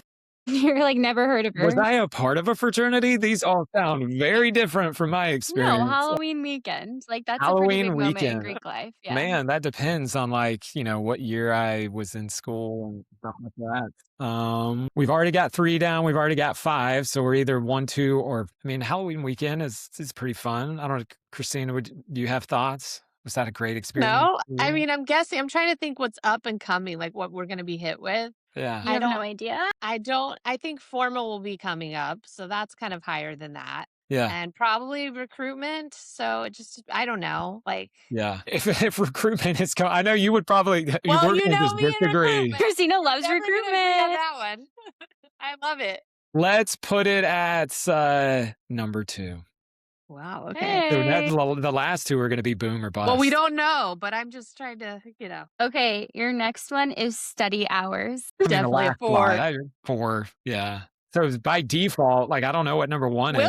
C: You're like never heard of her.
D: Was I a part of a fraternity? These all sound very different from my experience.
C: No, Halloween weekend. Like that's a
D: Halloween
C: pretty big moment in
D: weekend.
C: Greek life. Yeah.
D: Man, that depends on what year I was in school and stuff like that. We've already got 3 down. We've already got 5. So we're either 1, 2, or Halloween weekend is pretty fun. I don't know, Kristina, do you have thoughts? Was that a great experience?
A: No,
D: for
A: I
D: you?
A: mean, I'm guessing. I'm trying to think what's up and coming, like what we're going to be hit with.
D: Yeah.
C: You have no idea?
A: I think formal will be coming up, so that's kind of higher than that.
D: Yeah.
A: And probably recruitment. So I don't know. Like,
D: Yeah. If recruitment is coming, I know you would probably,
A: well,
D: we're
A: you
D: going to
A: know
D: just
A: me in
D: disagree.
A: recruitment.
C: Kristina loves
A: Definitely gonna agree on
C: recruitment.
A: that one. I love it.
D: Let's put it at number 2.
A: Wow. Okay.
D: So
C: Hey.
D: the last 2 are going to be boom or bust.
A: Well, we don't know, but I'm just trying to,
C: Okay, your next one is study hours.
D: I mean, the
A: definitely a
D: last
A: 4.
D: slide, 4. Yeah. So it's by default, like I don't know what number 1 is.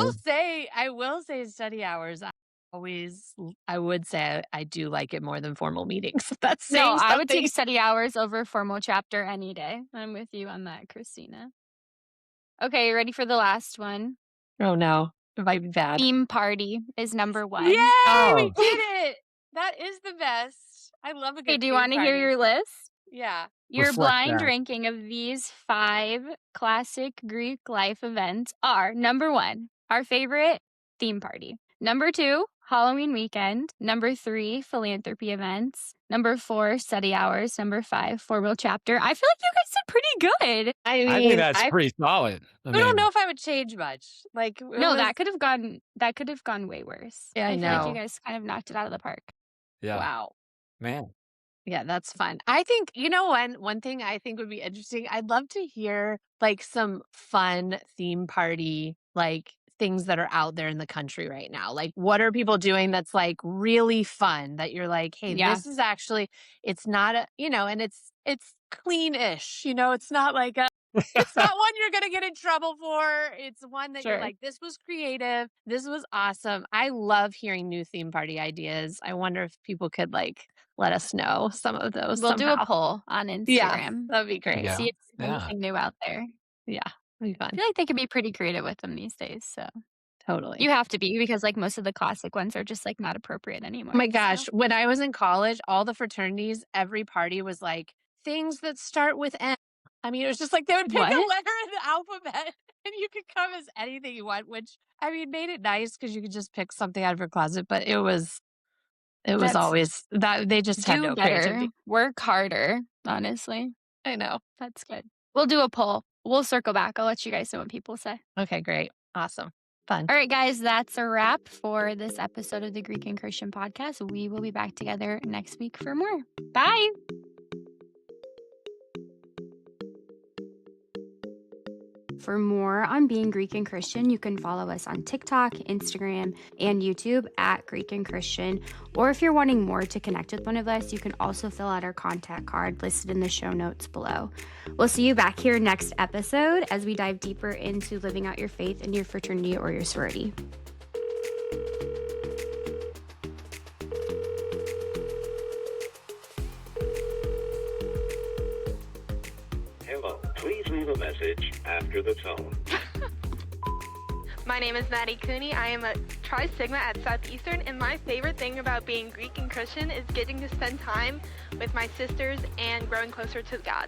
A: I will say study hours. I would say I do like it more than formal meetings. That's saying
C: No, I would
A: something.
C: take study hours over formal chapter any day. I'm with you on that, Kristina. Okay, you ready for the last one?
A: Oh no, it might be bad.
C: Theme party is number 1.
A: Yay!
D: Oh.
A: We did it. That is the best. I love a good.
C: Okay, do you
A: want to
C: hear your list?
A: Yeah.
C: Your
D: Reflect
C: blind
D: that.
C: ranking of these 5 classic Greek life events are number 1, our favorite theme party. Number 2, Halloween weekend. Number 3, philanthropy events. Number 4, study hours. Number 5, formal chapter. I feel like you guys did pretty good.
A: I mean,
D: I think that's pretty solid.
A: I don't know if I would change much. Like,
C: No, that could have gone way worse.
A: Yeah, I
C: feel like
A: know.
C: you guys kind of knocked it out of the park.
D: Yeah.
A: Wow.
D: Man.
A: Yeah, that's fun. I think, one thing I think would be interesting, I'd love to hear like some fun theme party, like things that are out there in the country right now. Like, what are people doing that's like really fun that you're like, hey,
C: Yeah.
A: this is actually, it's not and it's clean-ish, it's not like it's not one you're going to get in trouble for. It's one that you're
C: Sure.
A: like, this was creative. This was awesome. I love hearing new theme party ideas. I wonder if people could like let us know some of those.
C: We'll do
A: somehow.
C: a poll on Instagram.
A: Yeah, that'd be great.
D: Yeah.
C: See if there's
D: Yeah.
C: anything new out there.
A: Yeah, that'd be
C: I
A: fun.
C: feel like they could be pretty creative with them these days. So
A: Totally.
C: you have to be, because like most of the classic ones are just like not appropriate anymore.
A: Oh my gosh,
C: so.
A: when I was in college, all the fraternities, every party was like things that start with M. I mean, it was just like they would pick a
C: What?
A: letter in the alphabet and you could come as anything you want, which made it nice because you could just pick something out of your closet. But it was
C: That's-
A: always that they just had
C: Do
A: no
C: better.
A: creativity.
C: Work harder. Honestly,
A: I know.
C: that's good. We'll do a poll. We'll circle back. I'll let you guys know what people say.
A: Okay, great. Awesome. Fun.
C: All right, guys, that's a wrap for this episode of the Greek and Christian podcast. We will be back together next week for more. Bye. For more on being Greek and Christian, you can follow us on TikTok, Instagram, and YouTube at Greek and Christian. Or if you're wanting more to connect with one of us, you can also fill out our contact card listed in the show notes below. We'll see you back here next episode as we dive deeper into living out your faith in your fraternity or your sorority.
E: Hello, please leave a message after the tone. My name is Maddie Cooney. I am a Tri Sigma at Southeastern, and my favorite thing about being Greek and Christian is getting to spend time with my sisters and growing closer to God.